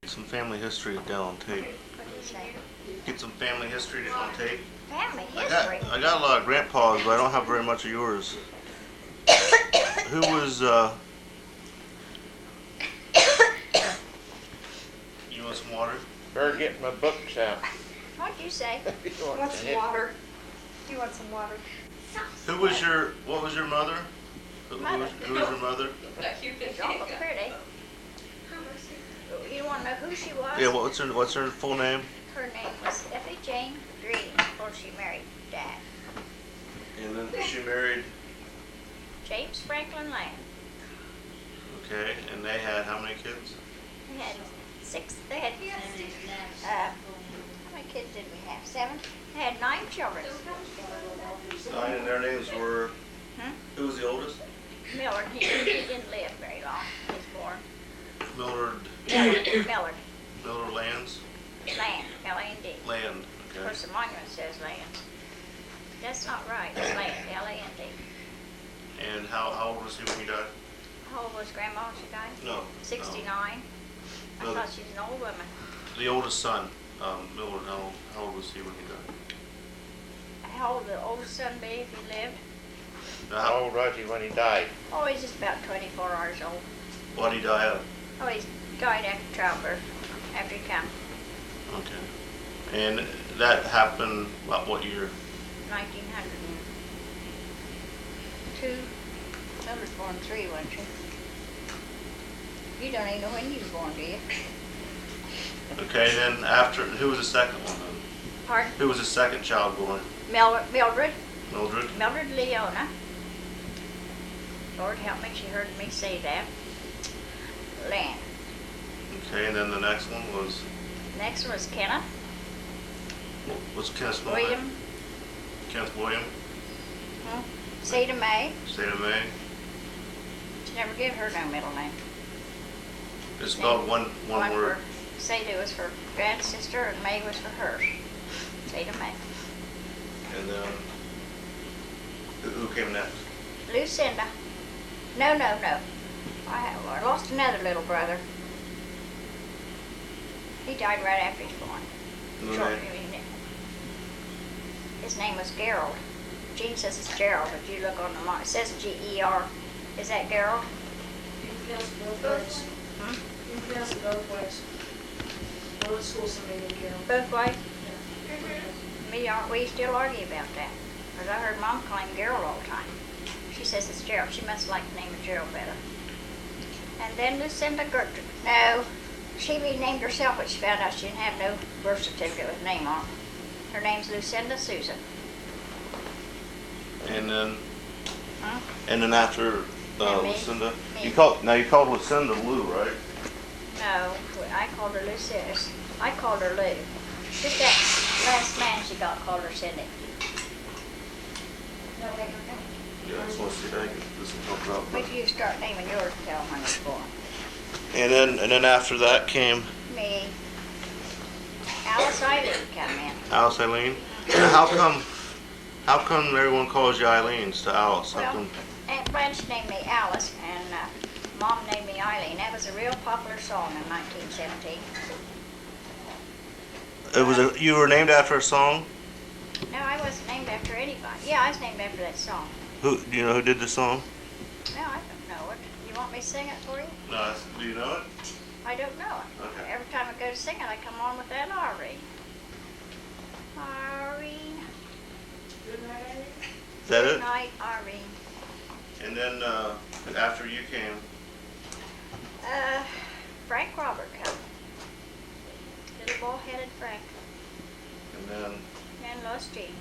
Some family history down on tape. What do you say? Get some family history down on tape. Family I history. got a lot of grandpas, but I don't have very much of yours. Who was, you want some water? Better get my books out. What'd you say? You Want some water? Do you want some water? What was your mother? Who was your mother? She's awful pretty. You want to know who she was? Yeah, what's her full name? Her name was Effie Jane Green before she married Dad. And then she married, James Franklin Land. okay, and they had how many kids? They had how many kids did we have? 7? They had 9 children. 9, and their names were, Hmm? who was the oldest? Millard, he didn't live very long. He was born. Millard Millard Lands? Land, L-A-N-D. Land, Of okay. course, the monument says land. That's not right. It's land, L-A-N-D. And how old was he when he died? How old was Grandma when she died? No. 69. I No. thought she was an old woman. The oldest son, Millard, how old was he when he died? How old would the oldest son be if he lived? Now, How old was he when he died? Oh, he's just about 24 hours old. what did he die of? Oh, he's died after childbirth, after he come, Okay. And that happened about what year? 1902. I was born 3, wasn't you? You don't even know when you was born, do you? Okay, then after, who was the second one then? Pardon? Who was the second child born? Mildred Mildred? Leona. Lord help me, she heard me say that. Land. Okay, and then the next one was, Next one was Kenneth what's Kenneth's middle name? William. Kenneth William, Seda May. state of Maine. She never gave her no middle name. It's spelled one word. Seda was for Dad's sister and May was for hers. Seda May. And then, who came next? Lucinda. No. I lost another little brother. He died right after he was born. No Short- name. His name was Gerald. Jean says it's Gerald, but you look on the mark. It says G-E-R. Is that Gerald? You can pronounce it both ways. Hmm? You can pronounce it both ways. I went to school with somebody named Carol. Both ways? Yeah. We still argue about that. Because I heard Mom call him Gerald all the time. She says it's Gerald. She must like the name of Gerald better. And then Lucinda Gertrude. No, she renamed herself, but she found out she didn't have no birth certificate with a name on it. Her name's Lucinda Susan. And then, Huh? and then after And me. Lucinda, Me. you called Lucinda Lou, right? No, I called her Lucinda. I called her Lou. Just that last man she got called her Cindy. No, they don't know. Yeah, I just want to see if I can, this will help out. Wait till you start naming yours and tell them when it's born. And then after that came Me. Alice Eileen come in. Alice Eileen. And how come everyone calls you Eileen instead of Alice? How Well, come? Aunt Blanche named me Alice, and Mom named me Eileen. That was a real popular song in 1917. You were named after a song? No, I wasn't named after anybody. Yeah, I was named after that song. Do you know who did the song? No, I don't know it. You want me to sing it for you? No, do you know it? I don't know it. Okay. Every time I go to sing it, I come on with that Irene. Irene. Good night, Eileen. Is that Good it? night, Irene. And then after you came, Frank Robert come. Little bald-headed Frank. and then And lost Jean.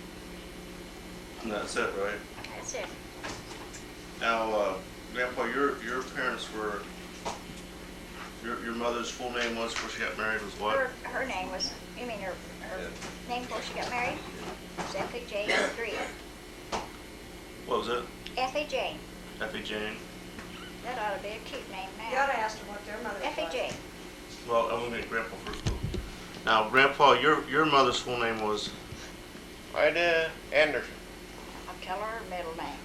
and that's it, right? That's it. Now, Grandpa, your parents were. Your mother's full name was before she got married was what? Her name was, you mean her name before she got married? Was Effie Jane Green. What was it? Effie Jane. Effie Jane. That ought to be a cute name You now. gotta ask them what their mother was. Effie Jane. Well, I'm gonna get Grandpa first. Now, Grandpa, your mother's full name was. Ida Anderson. I'll tell her her middle name.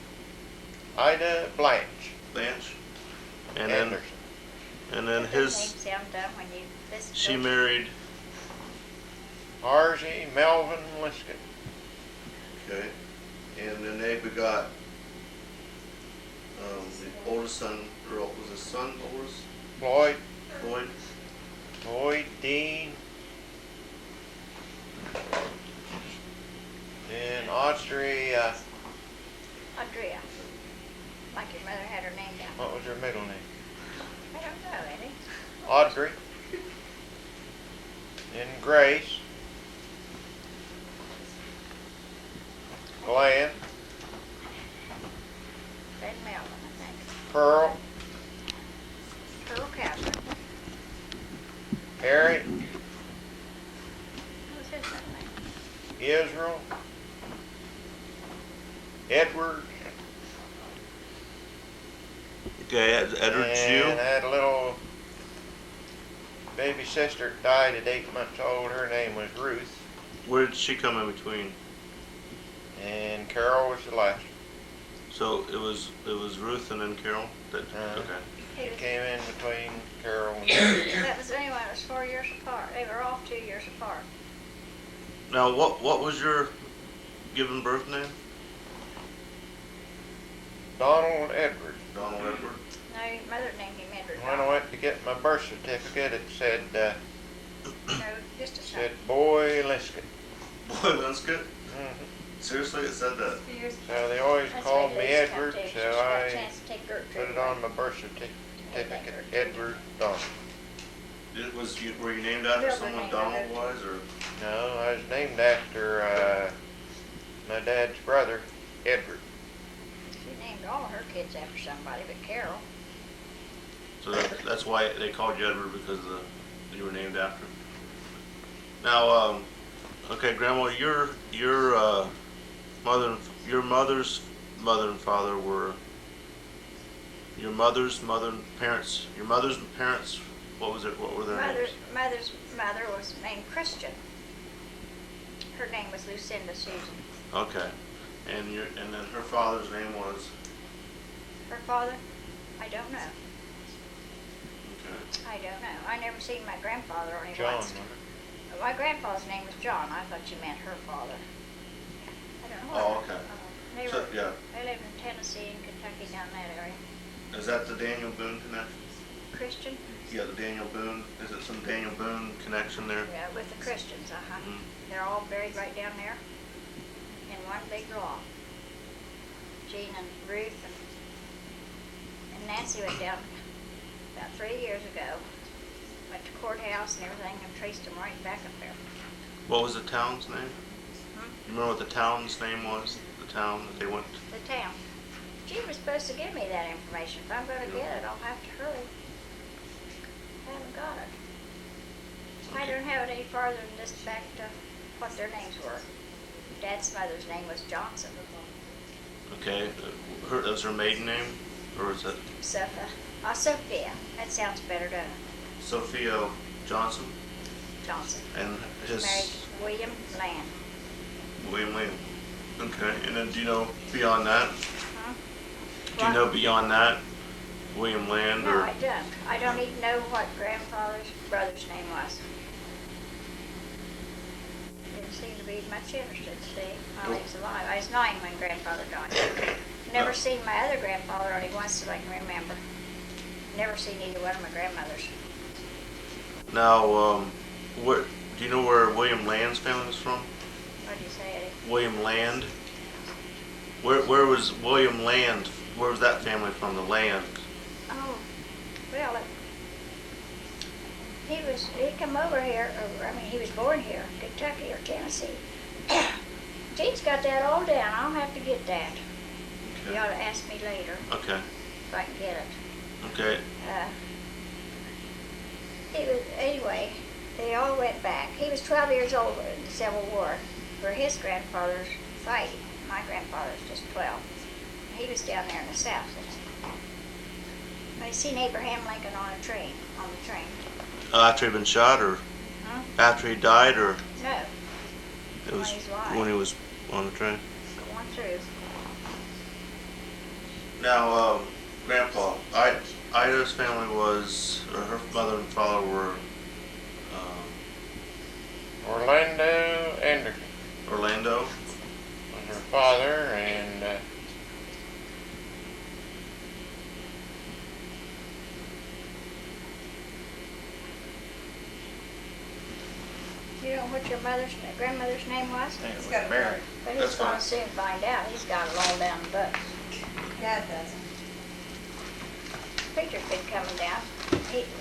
Ida Blanche Blanche. And then Anderson. And then Doesn't his, sound dumb when you listen to she it. married, Margie Melvin Linscott. okay, and then they begot, the oldest son, or was his son oldest? Floyd, Floyd? Floyd Dean. And Audrey, Andrea. Like your mother had her name down. what was her middle name? I don't know, Eddie. Audrey. And Grace. Glenn. Fred Melvin, I think. Pearl. Pearl Catherine. Harry. What was his middle name? Israel. Edward. Okay, Edward And Jew. had a little baby sister that died at 8 months old. Her name was Ruth. Where did she come in between? And Carol was the last. So it was Ruth and then Carol? That, okay. She came in between Carol and That was anyway, it was 4 years apart. They were all 2 years apart. Now, what was your given birth name? Donald Edward. Donald Edward? No, your mother named him Edward. When I went to get my birth certificate, it said No, just a said second. Boy Linscott. Boy, that's good. Mm-hmm. Seriously, it said that? So they always That's called what me Liz kept Edward, doing. She so just got a I chance to take Gertrude put it away. on my birth certificate, Edward Donald. Were you named after Mildred someone named Donald her. was, or? No, I was named after my dad's brother, Edward. She named all of her kids after somebody but Carol. So that's why they called you Edward, because you were named after him. Now, okay, Grandma, your mother's mother and father were your mother's mother and parents. Your mother's parents, what were their names? Mother's mother was named Christian. Her name was Lucinda Susan. Okay, and then her father's name was. Her father? I don't know. Okay. I don't know. I never seen my grandfather only John. once. My grandfather's name was John. I thought you meant her father. I don't know. Oh, okay. They So, were. yeah, They lived in Tennessee and Kentucky down that area. is that the Daniel Boone connection? Christian? Yeah, the Daniel Boone. Is it some Daniel Boone connection there? Yeah, with the Christians. Mhm. They're all buried right down there in one big lot. Jean and Ruth and Nancy went down about 3 years ago. Went to courthouse and everything and traced them right back up there. What was the town's name? Hmm? You remember what the town's name was? The town that they went to? The town. She was supposed to give me that information. If I'm gonna get it, I'll have to hurry. I haven't got it. I don't have it any farther than just back to what their names were. Dad's mother's name was Johnson. Okay, that was her maiden name, or is it Sophia. That sounds better, doesn't it? Sophia Johnson? Johnson. And his Married William Land. William Lee. Okay, and then do you know beyond that? Huh? Do you know beyond that, William Land No, or? I don't. I don't even know what grandfather's brother's name was. Didn't seem to be much interested, see, while he was alive. I was 9 when grandfather died. Never Oh. seen my other grandfather only once that I can remember. Never seen either one of my grandmothers. Now, what do you know where William Land's family was from? What did you say, Eddie? William Land. Where was William Land? Where was that family from? The Land. Oh, well, he come over here, or, I mean, he was born here, Kentucky or Tennessee. Jean's got that all down. I'll have to get that. You ought to ask me later Okay. if I can get it. Okay. Anyway, they all went back. He was 12 years old in the Civil War, where his grandfather's fighting. My grandfather's just 12. He was down there in the South. I seen Abraham Lincoln on the train. After he'd been shot, or Huh? after he died, or No, it was When he's alive. when he was on the train. going through. Now, Grandpa, Ida's family was, or her mother and father were Orlando Anderson Orlando. was her father, and You know what your grandmother's name was? I think He's it got was a Mary. But That's he's gonna fine. soon find out. He's got it all down the book. Dad doesn't. Preacher's been coming down.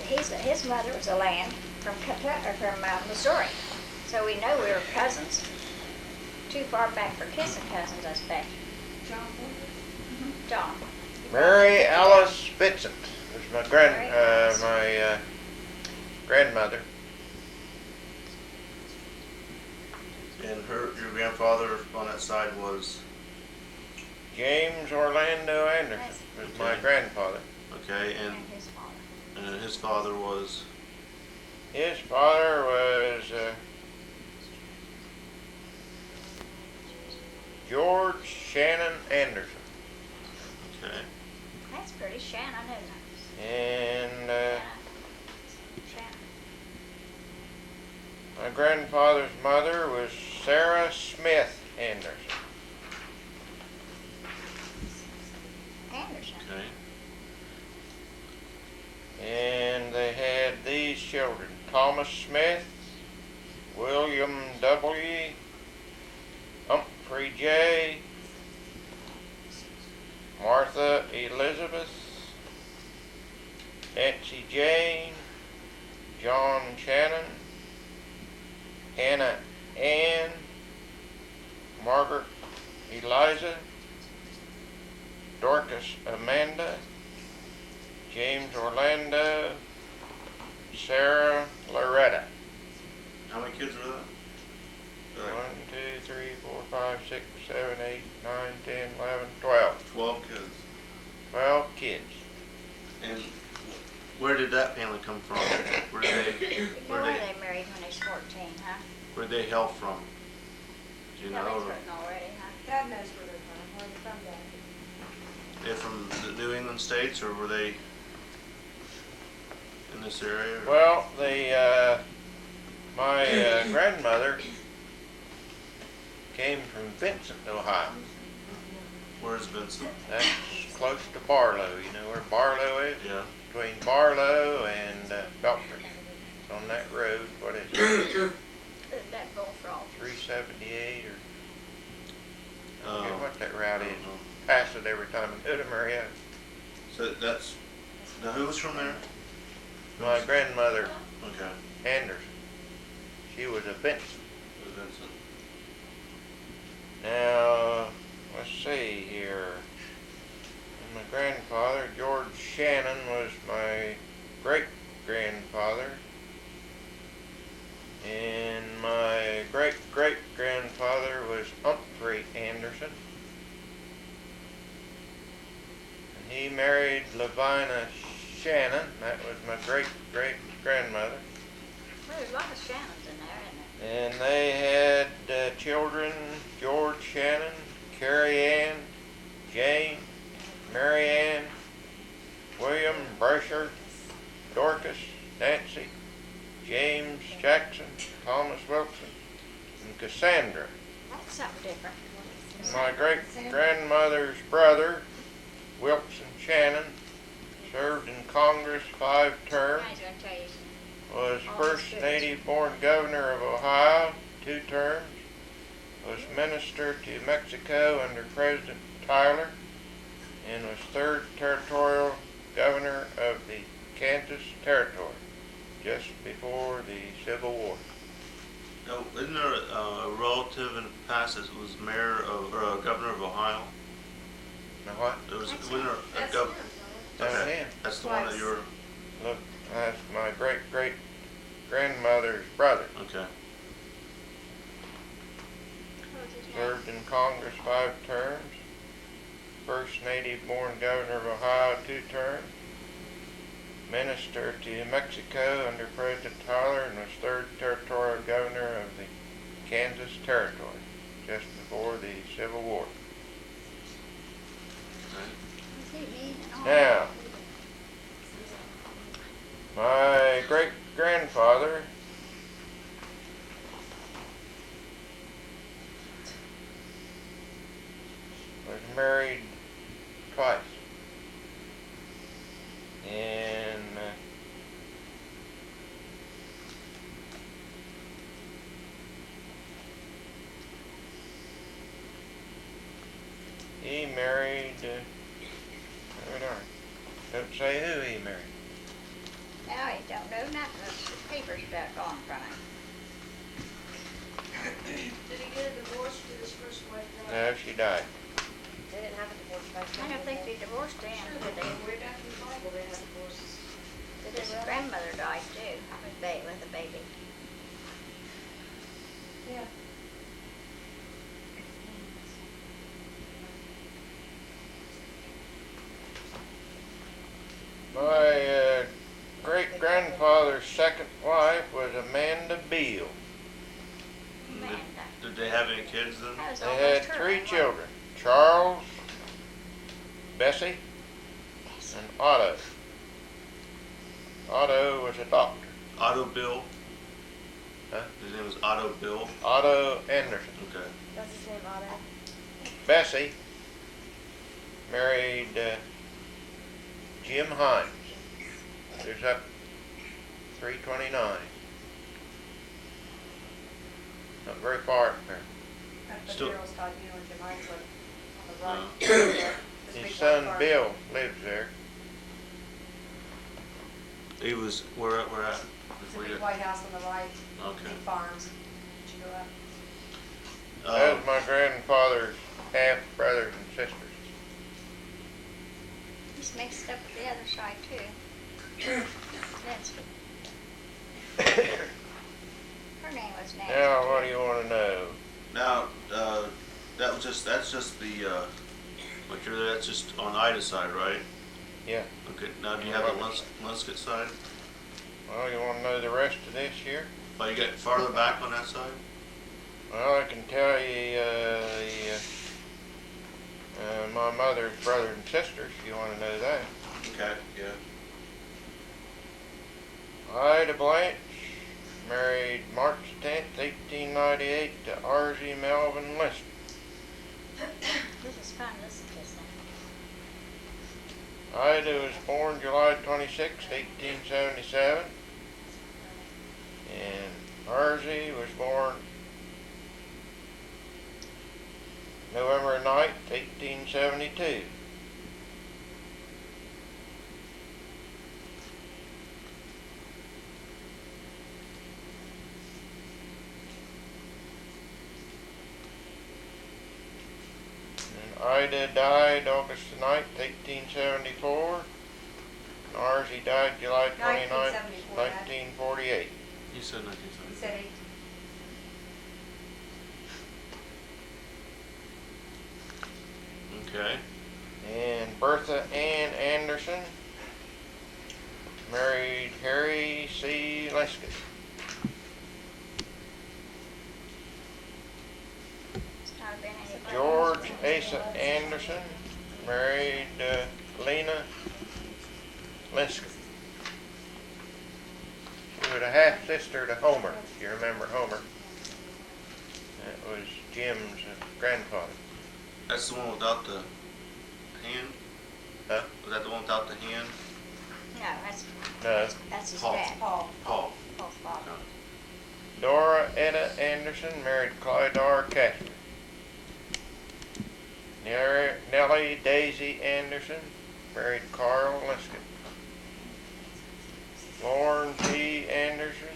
His mother was a land from Kentucky, or from Missouri. So we know we were cousins. Too far back for kissing cousins, I suppose. John Ford? John. Mary Alice Vincent was my Mary Alice. grandmother. And your grandfather on that side was, James Orlando Anderson was my Okay. grandfather. okay, And his father. and his father was, His father was George Shannon Anderson, okay, That's pretty Shannon, isn't it? and Shannon. my grandfather's mother was Sarah Smith Anderson. Anderson. okay, And they had these children: Thomas Smith, William W., Humphrey J., Martha Elizabeth, Nancy Jane, John Shannon, Hannah Ann, Margaret Eliza, Dorcas Amanda, James Orlando, Sarah Loretta. how many kids were that? 1, 2, 3, 4, 5, 6, 7, 8, 9, 10, 11, 12. 12 kids. 12 kids. And where did that family come from? Where did they, You know where where they, they married when they was 14, huh? where they hail from? Do you No, know? he's Or written already, huh? Dad knows where they're from. Where they're from, Dad. they're from the New England states, or were they in this area? or- Well, my grandmother came from Vincent, Ohio. Where's Vincent? That's close to Barlow. You know where Barlow is? Yeah. Between Barlow and Belford. It's on that road. What is it? That bullfrog. 378 or I forget Um, what that route I is. don't know. Pass it every time I go to Marietta. So that's, now who was from there? My grandmother Okay. Anderson. She was a Vincent. It was Vincent. Now, let's see here. And my grandfather, George Shannon, was my great-grandfather. And my great-great-grandfather was Humphrey Anderson. And he married Lavina Shannon. That was my great-great-grandmother. Well, there's a lot of Shannons in there, isn't there? And they had children: George Shannon, Carrie Ann, Jane, Mary Ann, William Brasher, Dorcas, Nancy, James Jackson, Thomas Wilson, and Cassandra. That's something different. My great-grandmother's brother, Wilson Shannon, served in Congress 5 terms. I was going to tell you. Was first native-born governor of Ohio, 2 terms. Was minister to Mexico under President Tyler, and was 3rd territorial governor of the Kansas Territory, just before the Civil War. No, isn't there a relative in the past that was mayor of, or governor of Ohio? Now what? There was, That's wasn't there a That's gov? him. That's Okay, him. that's the one that you were, Look, that's my great-great-grandmother's brother. okay. What was his name? Served in Congress 5 terms. First native-born governor of Ohio, 2 terms. Minister to Mexico under President Tyler, and was 3rd territorial governor of the Kansas Territory, just before the Civil War. Right. Was he mean and all Now, My great-grandfather was married twice. And he married, oh darn, don't say who he married. Now he don't know nothing. The paper's back on front of him. Did he get a divorce? Did his first wife die? No, she died. They didn't have a divorce back then. I don't think they divorced him, Sure, did they? way back in the Bible, they had divorces. His grandmother died too, with a baby. Yeah. My great-grandfather's second wife was Amanda Beale. Amanda. Did they have any kids then? That was They almost had her, 3 wasn't it? children, Charles, Bessie, Yes. and Otto. Otto was a doctor. Otto Bill? Huh? His name was Otto Bill? Otto Anderson. Okay. That's his name, Otto. Bessie married Jim Hines. There's up 329. Not very far up there. But Still- Daryl's Todd, you know where Jim Hines lived, on the right. This big His white son farm. Bill lives there. He was, where at? It's a big white house on the right, Okay. big farms. You go up. That was my grandfather's half brothers and sisters. He's mixed up with the other side too. Linscott. Her name was Nancy. Now, what do you want to know? Now, that's just the, that's just on Ida's side, right? Yeah. Okay, now do you have a Linscott side? Well, you want to know the rest of this here? Oh, you get farther back on that side? Well, I can tell you my mother's brothers and sisters, if you want to know that. Okay, yeah. Ida Blanche married March 10th, 1898 to R.Z. Melvin Linscott. This is fun, listen to this now. Ida was born July 26, 1877. And R.Z. was born November 9th, 1872. And Ida died August 9th, 1874. And R.Z. died July 29th, 1974, Dad. 1948. You said He 1970. said 18. Okay. And Bertha Ann Anderson married Harry C. Linscott. It's not been anybody George else. Asa Anderson married Lena Linscott. She was a half-sister to Homer, if you remember Homer. That was Jim's grandfather. That's the one without the hand? Huh? Was that the one without the hand? No, No. that's his Paul. dad. Paul. Paul. Paul's father. Okay. Dora Etta Anderson married Clydar Casper. Nellie Daisy Anderson married Carl Linscott. Lauren P. Anderson.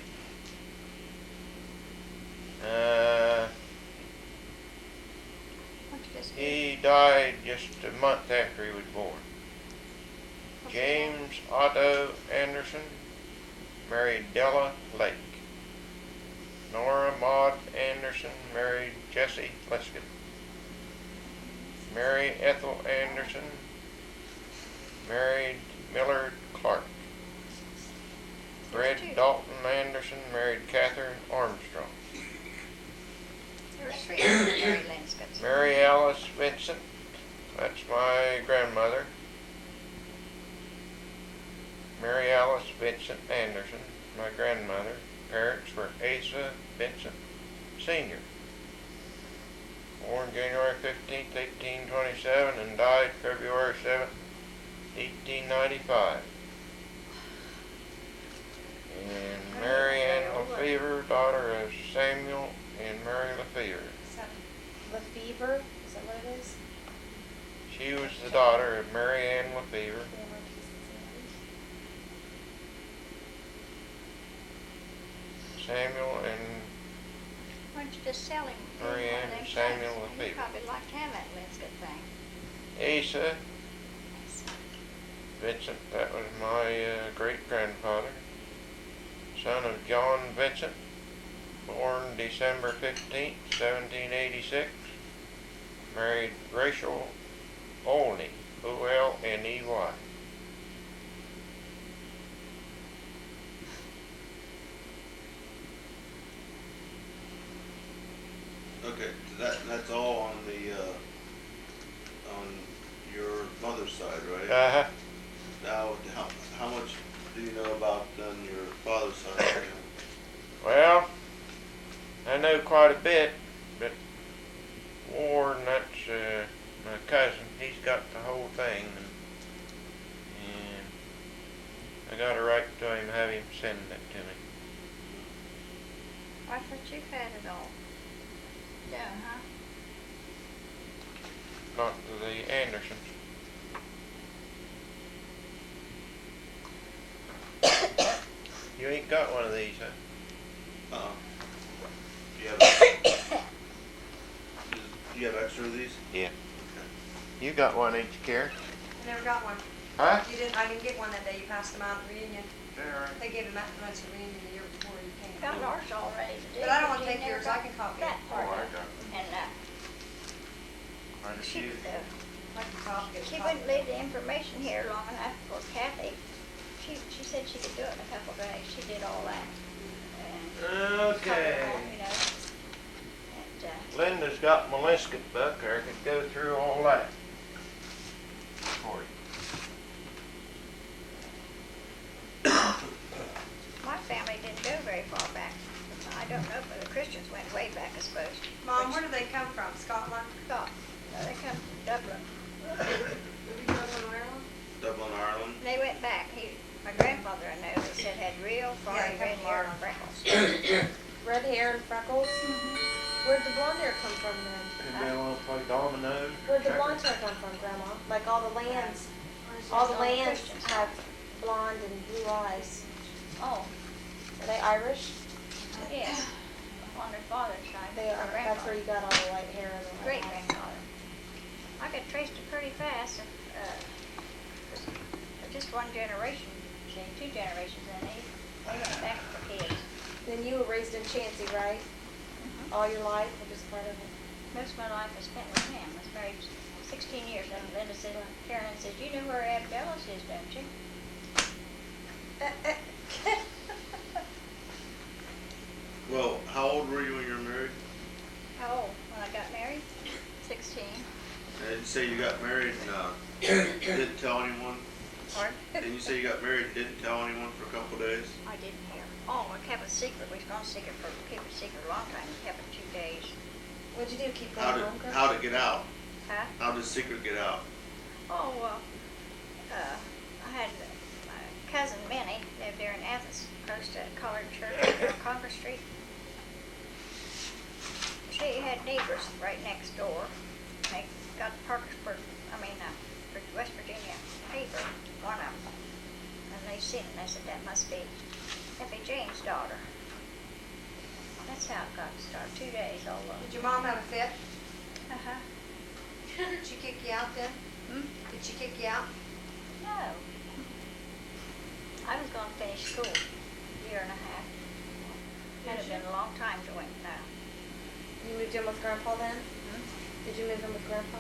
What's this? He died just a month after he was born. What's his name? James Otto Anderson married Della Lake. Nora Maud Anderson married Jesse Linscott. Mary Ethel Anderson married Millard Clark. Fred two. Dalton Anderson married Catherine Armstrong. There were three Mary Linscotts. Mary Alice Vincent, that's my grandmother, Mary Alice Vincent Anderson, my grandmother. Parents were Asa Vincent Sr., born January 15th, 1827, and died February 7th, 1895. And Mary Ann Lefevre, daughter of Samuel and Mary Lefevre. Lefevre, is that what it is? She was the daughter of Mary Ann Lefevre. Samuel and Why don't you just sell him? Mary Ann and Samuel He'd Lefevre. probably like to have that Linscott thing. Asa Vincent, that was my great-grandfather. Son of John Vincent, born December 15th, 1786. Married Rachel Olney, Olney. Okay, so that's all on the on your mother's side, right? Uh-huh. Now, how much do you know about on your father's side? Well, I know quite a bit, but Warren, that's my cousin. He's got the whole thing, and I got to write to him, have him send it to me. I thought you had it all. Yeah, huh? Not the Andersons. You ain't got one of these, huh? Do you have extra of these? Yeah. You got one each, Karen? I never got one. Huh? You didn't, I didn't get one that day you passed them out at the reunion. Yeah, They gave them out at the reunion the year before you came. Got ours all ready to do. But I don't want to you take never yours, got I can copy it. that part Oh, I of it. got it. And Quite a she, few. I can copy it. she wouldn't leave the information here long enough for Kathy. She said she could do it in a couple of days. She did all that. And Okay. you know. And, Linda's got my Linscott book. I could go through all that for you. my family didn't go very far back. I don't know, but the Christians went way back, I suppose. Mom, where do they come from? Scotland? God, no, they come from Dublin. Dublin, Ireland? Dublin, Ireland. They went back. My grandfather, I know, they said had real Yeah, fiery they red come hair from and freckles. Red hair and freckles? Where'd the blonde hair come from then? And they all play dominoes. Where'd the blonde hair come from, Grandma? Like all the lands, all the lands have blonde and blue eyes. Oh, Are they Irish? yeah. On their father's side. They are, my that's where grandfather. you got all the white hair and the white Great eyes. grandfather. I could trace it pretty fast. Just one generation, say 2 generations in they went back for kids. Then you were raised in Chansey, right? All your life, or just part of it? Most of my life I spent with him. I was married 16 years. And Linda said, Carolyn says, you know where Abdelis is, don't you? Well, how old were you when you were married? How old? When I got married? 16. And you say you got married and didn't tell anyone? Pardon? Didn't you say you got married and didn't tell anyone for a couple of days? I didn't hear. Oh, we kept it secret. We was going to keep it secret a long time. We kept it 2 days. What'd you do, keep How going did home, Grandma? how did it get out? Huh? How did the secret get out? Oh, well, I had my cousin Minnie lived there in Athens, close to Colored Church on Congress Street. She had neighbors right next door. They got Parkersburg, West Virginia paper, one of them. And they seen it, and they said, that must be Effie Jane's daughter. That's how it got started, 2 days all over. Did your mom have a fit? Uh-huh. Did she kick you out then? Hmm? Did she kick you out? No. I was going to finish school, 1.5 years. Had been a long time going now. You moved in with Grandpa then? Hmm? Did you move in with Grandpa?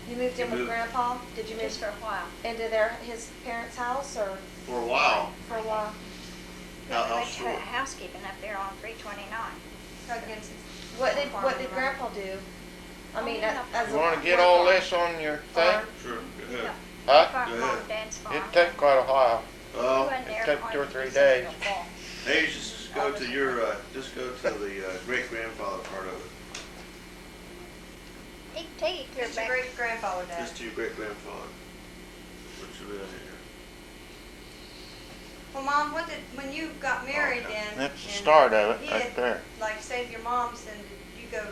You moved in You with moved- Grandpa? Did you move Just for a while. into his parents' house or For a while. for a while? How We went to short? housekeeping up there on 329. What did Grandpa do? I mean, as You a want to get all this on your thing? farm? Sure, go ahead. Huh? Farm, Go Mom ahead. and Dad's farm. It'd take quite a while. Well, wasn't there took when 2 or we 3 just days. got fall. maybe just go to just go to the great-grandfather part of it. He can take you clear Just your back. great grandfather died. Just to your great-grandfather. What should be in here? Well, Mom, when you got married Okay. then? That's the and start of it, he right had, there. Like, saved your mom's, and your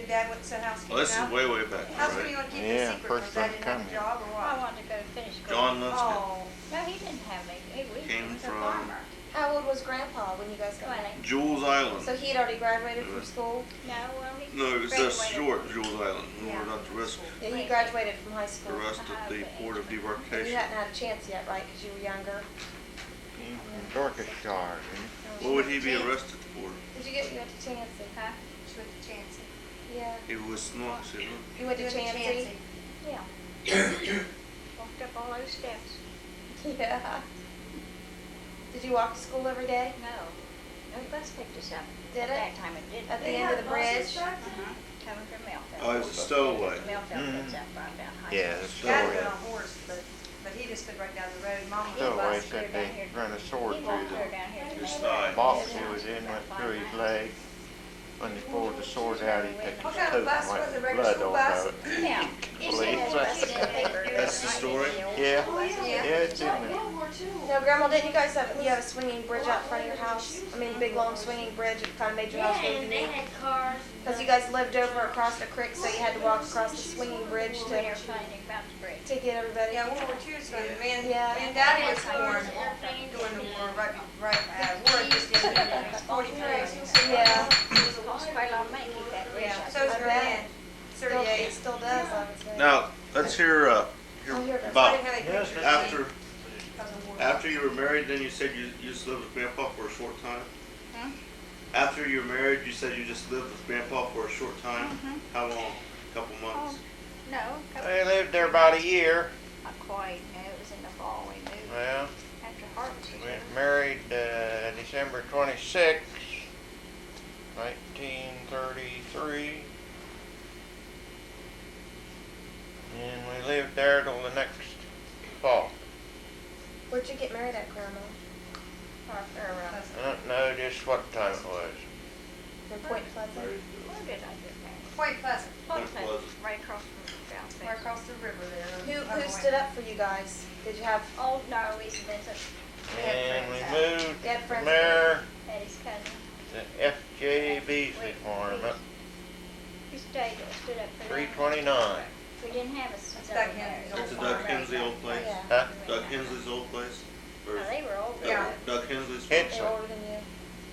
dad went to housekeeping Well, this is out? way, way back, How come right? you want to keep Yeah, it a secret? first Because Dad thing didn't have a coming. job or I what? wanted to go to finish school. John Linscott. Oh, No, he didn't have any. He Came was a from- farmer. How old was Grandpa when you guys got 20. married? Jules Island. So he had already graduated from school? No, well, he No, it was just graduated. short Jules Island. We Yeah. were not to risk Yeah, he graduated from high the school. rest at the port of And you debarkation. hadn't had a chance yet, right, because you were younger? Came from Dorcashire, didn't he? What would he be arrested for? Did you went to Chansey? Huh? she went to Chansey. Yeah. He was not, see, You went to Chansey? Yeah. Walked up all those steps. Yeah. Did you walk to school every day? No. No bus picked us up. Did At it? that time it didn't. At the end of the bridge? Coming from Melville. Oh, it was a stowaway. Melville Mhm. puts up right down high. Yeah, School. the Dad stowaway. went on horse, but he just lived right down the road. Mom was Stowaway walked said clear they down here. run a sword He through walked clear the down here to His Melville. thigh. box he was in, went through his leg. When they pulled the sword out, he took What his kind coat of bus and wiped was it? the Regular blood school off bus? of it. Yeah. You see that busted in the paper. That's the story? Yeah, Yeah. yeah, it's in there. No, Grandma, didn't you guys have a swinging bridge out front of your house? I mean, big long swinging bridge that kind of made your house Yeah, really and they unique? had cars. Because you guys lived over across the creek, so you had to walk across the swinging bridge We to never found anything about the bridge. get everybody. Yeah, World War II was fun. Yeah. Me and Daddy was Cars, born airplanes, during the war, everything. right, war just ended, 43. Yeah. It cost quite a lot of money to keep that bridge Yeah, up. so was I her bet. dad, Still, 38. it still does, I would say. Now, let's hear Oh, here it is. I about didn't have any Yes, pictures. after Because of war. after you were married. Then you said you just lived with Grandpa for a short time. Hmm? After you were married, you said you just lived with Grandpa for a short time. Mhm. How long? A couple months. No, couple- They lived there about a year. not quite. No, it was in the fall we moved. Well, After harvest was we over. married December 26, 1933. And we lived there till the next fall. Where'd you get married at, Grandma? I don't know just what time it was. In Point Pleasant? Where did I get married? Point Pleasant, Point Pleasant. Right across from South right Bend. across the river there. Who stood up for you guys? Did you have Oh, no, Louise and Vincent, And we friends. moved You had from friends? there Eddie's cousin. to F.J. Beasley Farm up He stood up for them. 329. We didn't have a Doug southern Hensley's marriage. That's a Doug Hensley old place. Yeah. Huh? Doug Hensley's old place. Or No, they were older. Yeah. Doug Hensley's It's- They were older than you?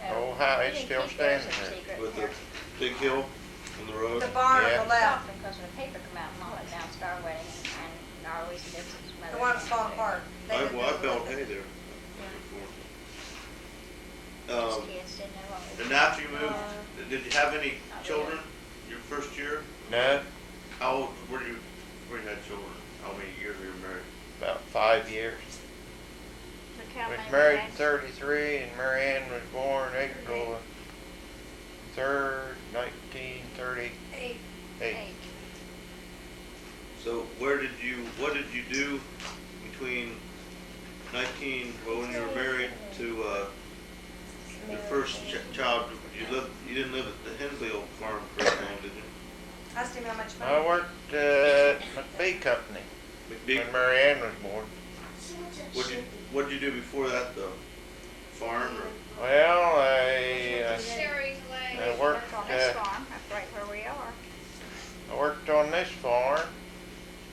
No, Old house, we it's didn't still keep theirs standing a there. secret. with the big hill on the road. The barn Yeah. on the left, Because when the paper come out and all that down Star Wedding and our Louise and Vincent's mother. the one that's falling apart. They lived I there built with hay it. there Those before. kids didn't know what we And after you moved, did you have any children your first year? No, How old were you when you had children? How many years were you married? about 5 years. Look how We many was married in had. 33 and Mary Ann was born April 3rd, 1938. Eight. So what did you do between when you were married to your first child? You didn't live at the Hensley old farm for very long, did you? Asked him how much money. I worked at a bee company McBee? when Mary Ann was born. What'd you do before that though? Farm or? Well, I worked, Worked on this farm, that's right where we are. I worked on this farm.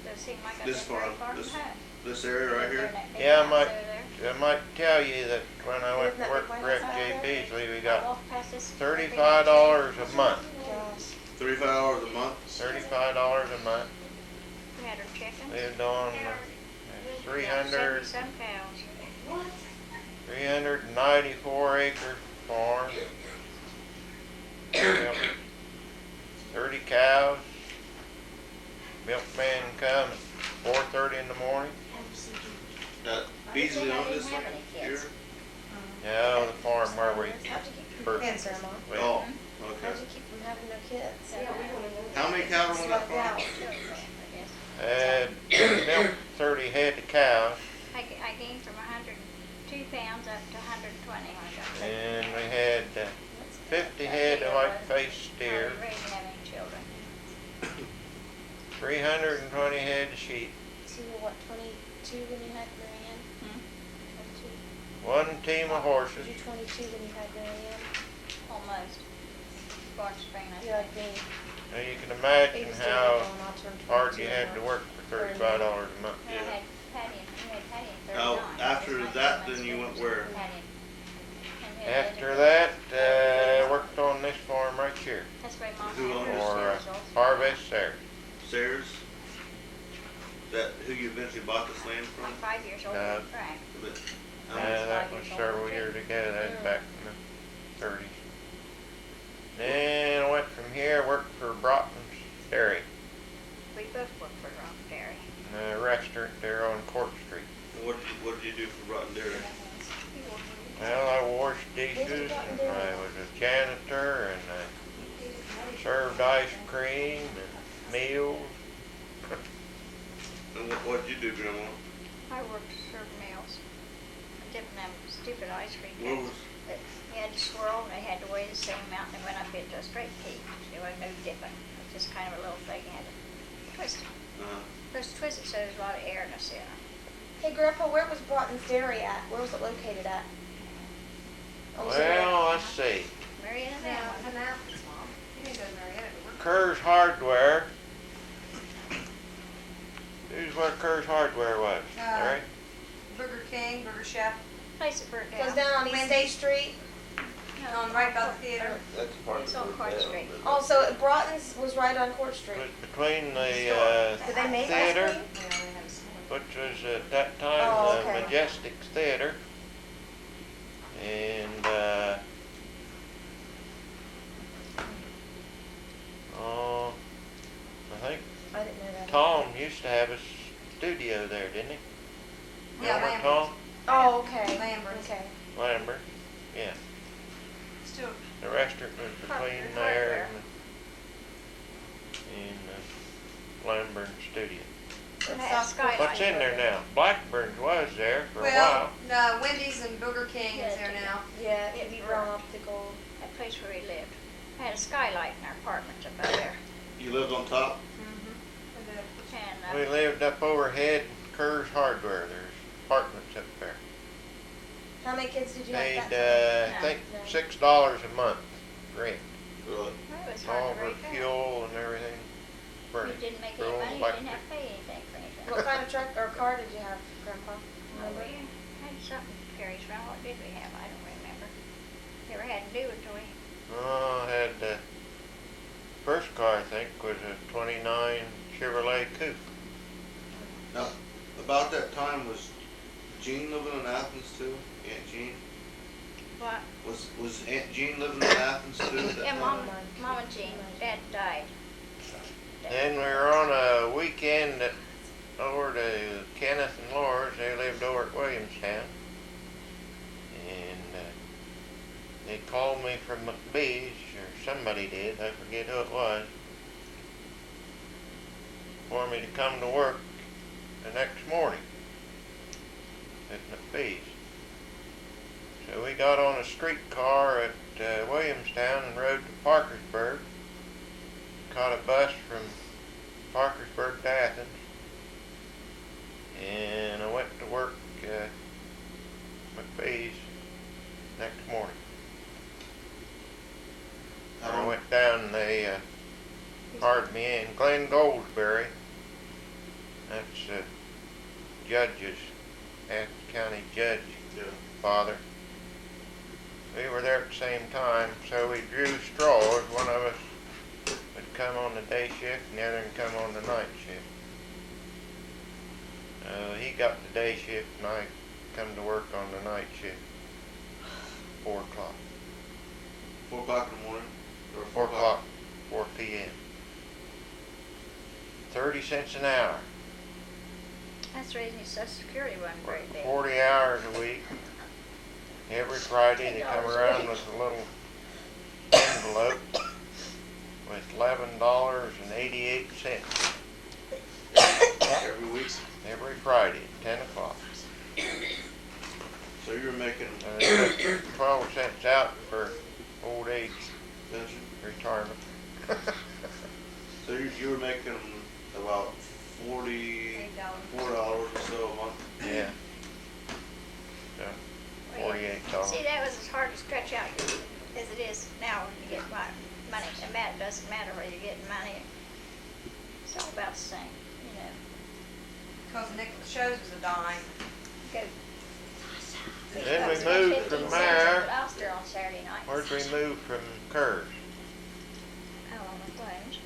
Does it seem like I've This been very farm, far from this- home? This area right here? Yeah, I might tell you that when I went to Isn't that work the for White House F.J. out there? Beasley, we I got walked past this $35 a month. Gosh. $35 a month? $35 a month. We had our chickens. Lived on 300, 70 some cows. 394 acre farm. Milked 30 cows. Milkman come at 4:30 in the morning. Beasley I owned didn't this have one any here? kids. No, the farm where we first Yes, Grandma. lived. Oh, How'd okay. you keep from having no kids? How many cattle on that Slept farm? out. I guess. Milked 30 head of cows. I gained from 102 head of white-faced No, steer, we didn't have any children. 320 head of sheep, So you were what, 22 when you had Marianne? Hmm? 22. one team of horses. Were you 22 when you had Marianne? Almost. Born spring, I You're like me. Now you can He imagine was how doing it when I turned hard 22 you in had to March. work for $35 a month. I had Patty and, you had Patty and 39. Now, after It was my that, two then you months went where? Patty and we had After Linda. that, worked on this farm right here That's why Mom Who had owned hers it? for years old. Harvest Sarah. Sayers? Is that who you eventually bought this land from? I'm 5 years older No. than Frank. But, That was several years ago, that was back in the 30s. Then I went from here, worked for Broughton's Dairy, We both worked for Rock Dairy. a restaurant there on Court Street. what did you do for Broughton Dairy? Well, I washed dishes, and I was a janitor, and I served ice cream and meals. And what did you do, Grandma? I worked to serve meals. I did them stupid ice cream Where cakes was, that you had to swirl and they had to weigh the same amount and they went up into a straight cake. There was no dipping. It was just kind of a little thing you had to twist it. It was twisted so there's a lot of air in the center. Hey, Grandpa, where was Broughton's Dairy at? Where was it located at? Oh, was it Well, let's see. Marietta, Yeah, that it was one. in Athens, Mom. You didn't go to Marietta, but we're. Kerr's Hardware. Here's where Kerr's Hardware was, alright? Burger King, Burger Chef, Place that burnt It was down. down on East Wendy's. State Street. No, on right by the theater. that's part It's on Court Street. Oh, so Broughton's was right on Court Street. Was between the Did they make ice theater, cream? Yeah, they had a store. which was at that time Oh, the okay. Majestics Theater, and oh, I think I didn't know that. Tom used to have a studio there, didn't he? Yeah, Remember Lambert's. Tom Oh, okay. Lambert's. Okay. Lambert? Yeah, Still, the restaurant was between Carpenter's there Hardware. and the Lambert studio. It That's had South skylight. What's in there now? Blackburn's was there for a well, while. no, Wendy's and Burger King is there Yeah. now. Yeah, It'd it'd be be run burnt. up to gold. That place where we lived. Had a skylight in our apartment up there. You lived on top? And We lived up overhead Kerr's Hardware. There's apartments up there. How many kids did you Paid, have that I think No. $6 a month rent. Really? it was All hard to for break up. fuel and everything. You Furnished. didn't make Fuel, any money, you electric. didn't have to pay anything for anything. What kind of truck or car did you have, Grandpa? Well, we had something carries around. What did we have? I don't remember. Never had to do it till we. Oh, I had the first car I think was a '29 Chevrolet Coupe. Now, about that time, was Jean living in Athens too? Aunt Jean? What? Was Aunt Jean living in Athens too at that Yeah, time? Mama Jean. Dad died. Then we were on a weekend over to Kenneth and Laura's. They lived over at Williamstown. And they called me from McBee's, or somebody did, I forget who it was, for me to come to work the next morning at McBee's. So we got on a streetcar at Williamstown and rode to Parkersburg. Caught a bus from Parkersburg to Athens, and I went to work McBee's next morning. How I long- went down and they hired me in. Glenn Goldsberry, that's the judge's, Athens County judge Yeah. father. We were there at the same time, so we drew straws. One of us would come on the day shift and the other would come on the night shift. He got the day shift and I come to work on the night shift. 4 o'clock. 4 o'clock in the morning? Or 4 o'clock, 4 p.m. 30 cents an hour. That's the reason his Social Security wasn't very big. 40 hours a week. Every Friday they come around with a little envelope with $11.88 Every week? every Friday at 10 o'clock. So you were making, They took 12 cents out for old age pension? So you were making about $44 or so a month. Yeah. Yeah, $48. See, that was as hard to stretch out as it is now when you get money. It doesn't matter where you're getting money. It's all about the same, you know. Cause the nickel shows was a dime. Go. Then we It's moved 15 from cents, there. But I was there on Saturday night. Where'd we move from Kerr's? Oh, on the plains.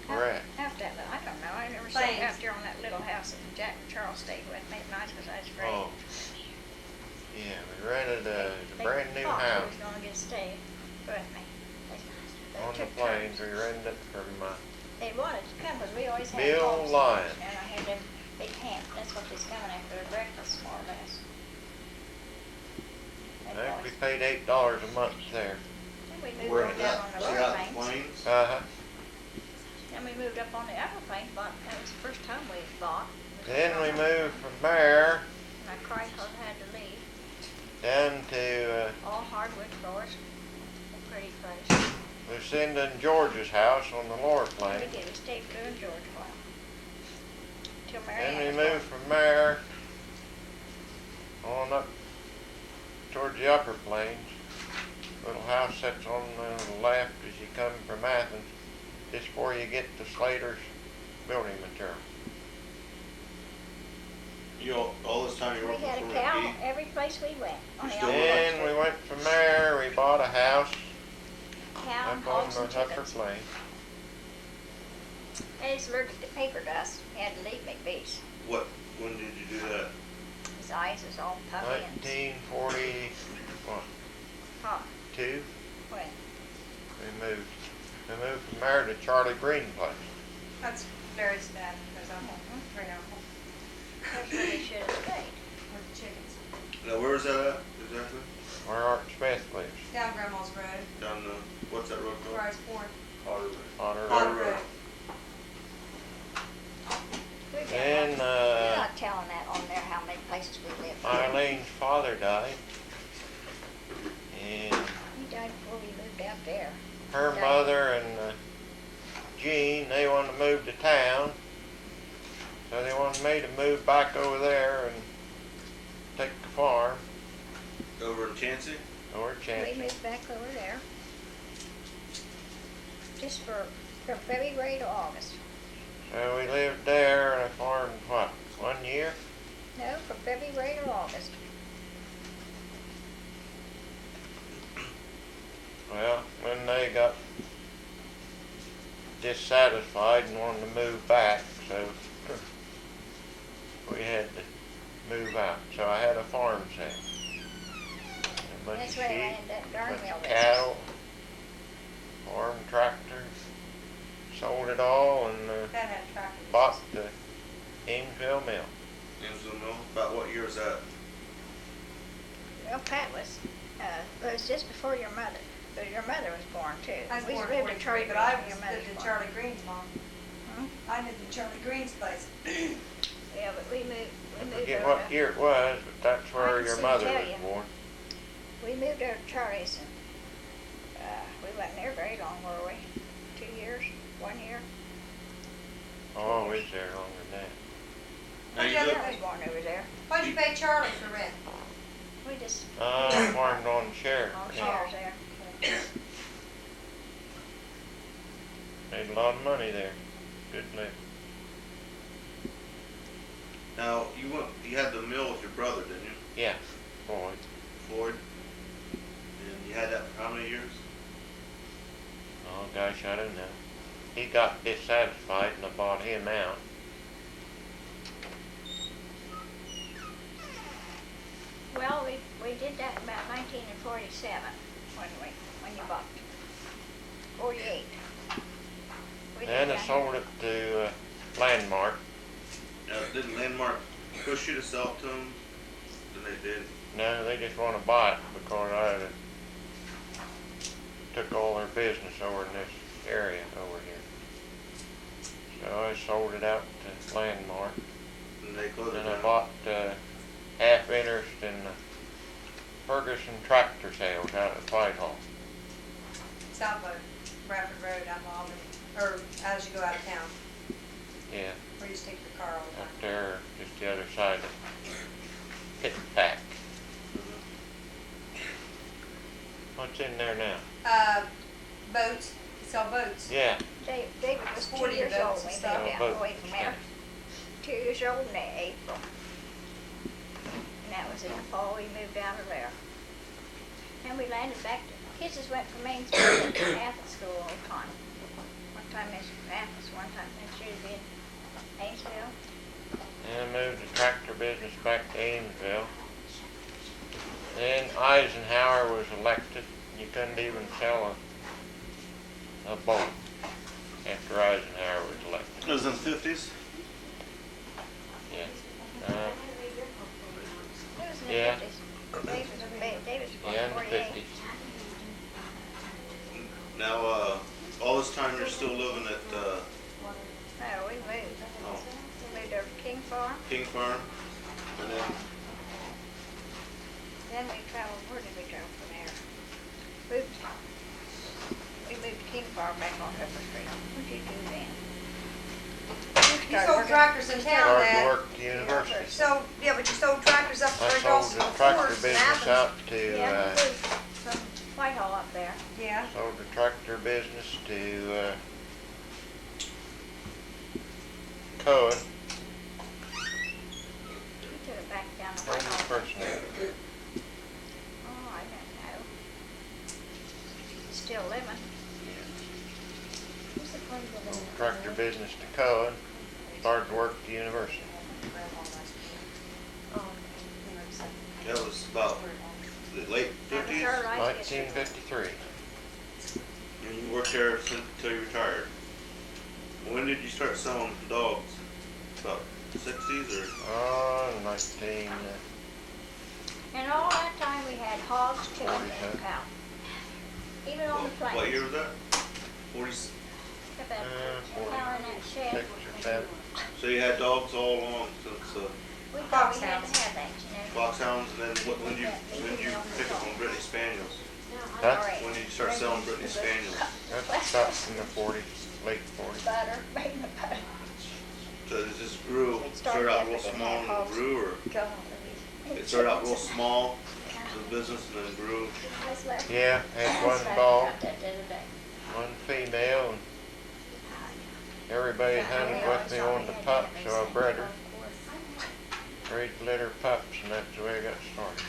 Where at? After that, I don't know. I never Plains. stayed out there on that little house that Jack and Charles stayed with me at night because I was afraid. Oh. Yeah, we rented a They brand new thought house they was gonna get to stay with me. They on the took plains. turns. We rented it from They wanted to come because we always had Bill homes. Lyon. And I had them big camp. That's what they's coming after their breakfast, more or less. I They think we always- paid $8 a month there. Then we moved Where on down on the out lower the plains. plains. Uh-huh. Then we moved up on the upper plains. That was the first time we bought. Then we moved from there And I cried because I had to leave. down to All hardwood floors. A pretty place. Lucinda and George's house on the lower We plains. did. We stayed with Lou and George a while. Till Mary Then we Ann was moved from there on up towards the upper plains. Little house that's on the left as you come from Athens, just before you get to Slater's building material. You all this time you We working had for a cow McGee? every place we went. On You the still upper work? Then we went from there, we bought a house cow and up on hogs the and upper chickens. plains. And he's allergic to paper dust. He had to leave McBee's. When did you do that? His eyes is all puffy and 1942. hot. When? We moved from there to Charlie Green place. That's very sad, because I'm Mhm. right now That's where we should have stayed. with the chickens. Now where is that at exactly? Where Art Smith lives. Down Grandma's Road, Down the what's that road where I called? was born. Otter. Otter Otter Road. Road. We've got Then You're not telling that on there how many places we lived. Eileen's father died. And He died before we moved out there. her Died. mother and Jean, they wanted to move to town. So they wanted me to move back over there and take the farm Over in Chansey? over at We Chancellor. moved back over there. Just from February to August. So we lived there and I farmed, what, 1 year? No, from February to August. Well, when they got dissatisfied and wanted to move back, so we had to move out. So I had a farm sale. A bunch That's of where I sheep, ran that darn bunch mill of business. cattle, farm tractor, sold it all and Dad had a tractor. bought the Amesville Mill. Innsville Mill? About what year is that? Well, Pat was, it was just before your mother. But your mother was born too. I was We born lived in in 43, Charlie but Green I when your mother lived in was Charlie Green's mom. Hmm? I lived in Charlie Green's place. Yeah, but we moved I over forget what to, year it was, but that's I where can your soon mother tell was you. born. we moved over to Charlie's and, we wasn't there very long, were we? 2 years? 1 year? Oh, I was there longer than that. Now you Yeah, live, I was born over there. What'd you pay Charlie for rent? We just Farmed on Sheriff. on Yeah. shares there. Made a lot of money there. Good living. now you had the mill with your brother, didn't you? Yeah, boy. Floyd? And you had that for how many years? Oh gosh, I don't know. He got dissatisfied and I bought him out. Well, we did that about 1947 when you bought it. 48. We did Then I that sold here. it to Landmark. Now, didn't Landmark push you to sell it to them? Then they did. No, they just want to buy it because I took all their business over in this area over here. So I sold it out to Landmark. And they closed it And I down. bought half interest in Ferguson tractor sales out at Whitehall. South of Bradford Road out of Albany, or as you go out of town, Yeah, where you just take your car all the up time. there, just the other side of Pit Pack. What's in there now? Boats, you sell boats. Yeah, David was 2 40 years votes old when and we stuff. moved Oh, down away from there. 2 years old in April. And that was in the fall we moved out of there. And we landed back to, kids just went from Main School to Athens School all the time. One time it's Athens, one time next year to be in Ainsville. and I moved the tractor business back to Amesville. Then Eisenhower was elected. You couldn't even sell a boat after Eisenhower was elected. It was in the 50s? Yeah. It was in the Yeah. 50s. David was born Yeah, in in the 48. 50s. Now, all this time you're still living at No, we moved. oh, We moved over to King Farm. King Farm? And then, Then we traveled, where did we travel from there? We moved to King Farm back on Upper Street. What did you do then? You sold tractors in town, Started to Dad. work at the university. So, yeah, but you sold tractors up I where sold y'all's the tractor before in business Athens. out to, Yeah, we moved from Whitehall up there. Yeah. sold the tractor business to, Cohen. We took it back down to Where's the Whitehall. person at? Oh, I don't know. Still living. Sold the tractor business to Cohen. Started to work at the university. that was about the late That was 50s? our life history. 1953. And you worked there until you retired. When did you start selling dogs? About 60s or? 19, And all that time we had hogs, chickens, and cows. Even on the plains. What year was that? 40s? About a cow in that shed. 6 or 7. So you had dogs all along since We thought we had to have that, you know. foxhounds, and then when did you pick up on Brittany Spaniels? Huh? Great. When did you start selling Brittany Spaniels? That's about in the 40s, late 40s. Butter, making the butter. So it just grew, It started out real with the small and hogs. grew, or it started out real small, the business, and then grew? Yeah, had one dog, one female, and everybody hunted with me on the pup, so I bred her. Raised litter pups, and that's the way I got started.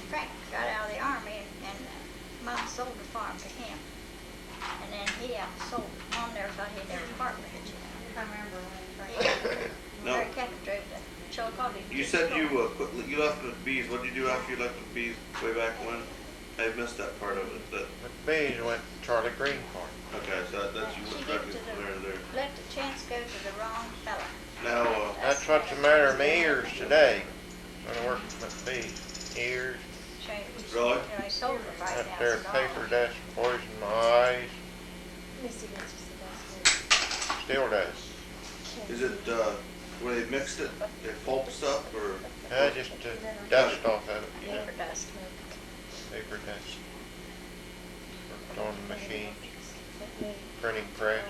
Frank got out of the army and Mom sold the farm to him. And then he outsold it. Mom never thought he'd ever part with it. I remember when Frank. No. Mary Captain drove to Chillicothe. You said you you left the bees. What did you do after you left the bees way back when? I missed that part of it. That, The bees went to Charlie Green Farm. okay, so that's you She went gave back to from there to there. let the chance go to the wrong fella. Now, That's what's the matter with my ears today. When I work with bees, ears, Really? And I sold for up there, $5,000. paper dust poisoned my eyes, Let me see, that's just the best still does. is it where they mixed it? They pulp stuff or? Just the dust off of it, you know, Paper dust. paper dust. Worked on the machines, printing press,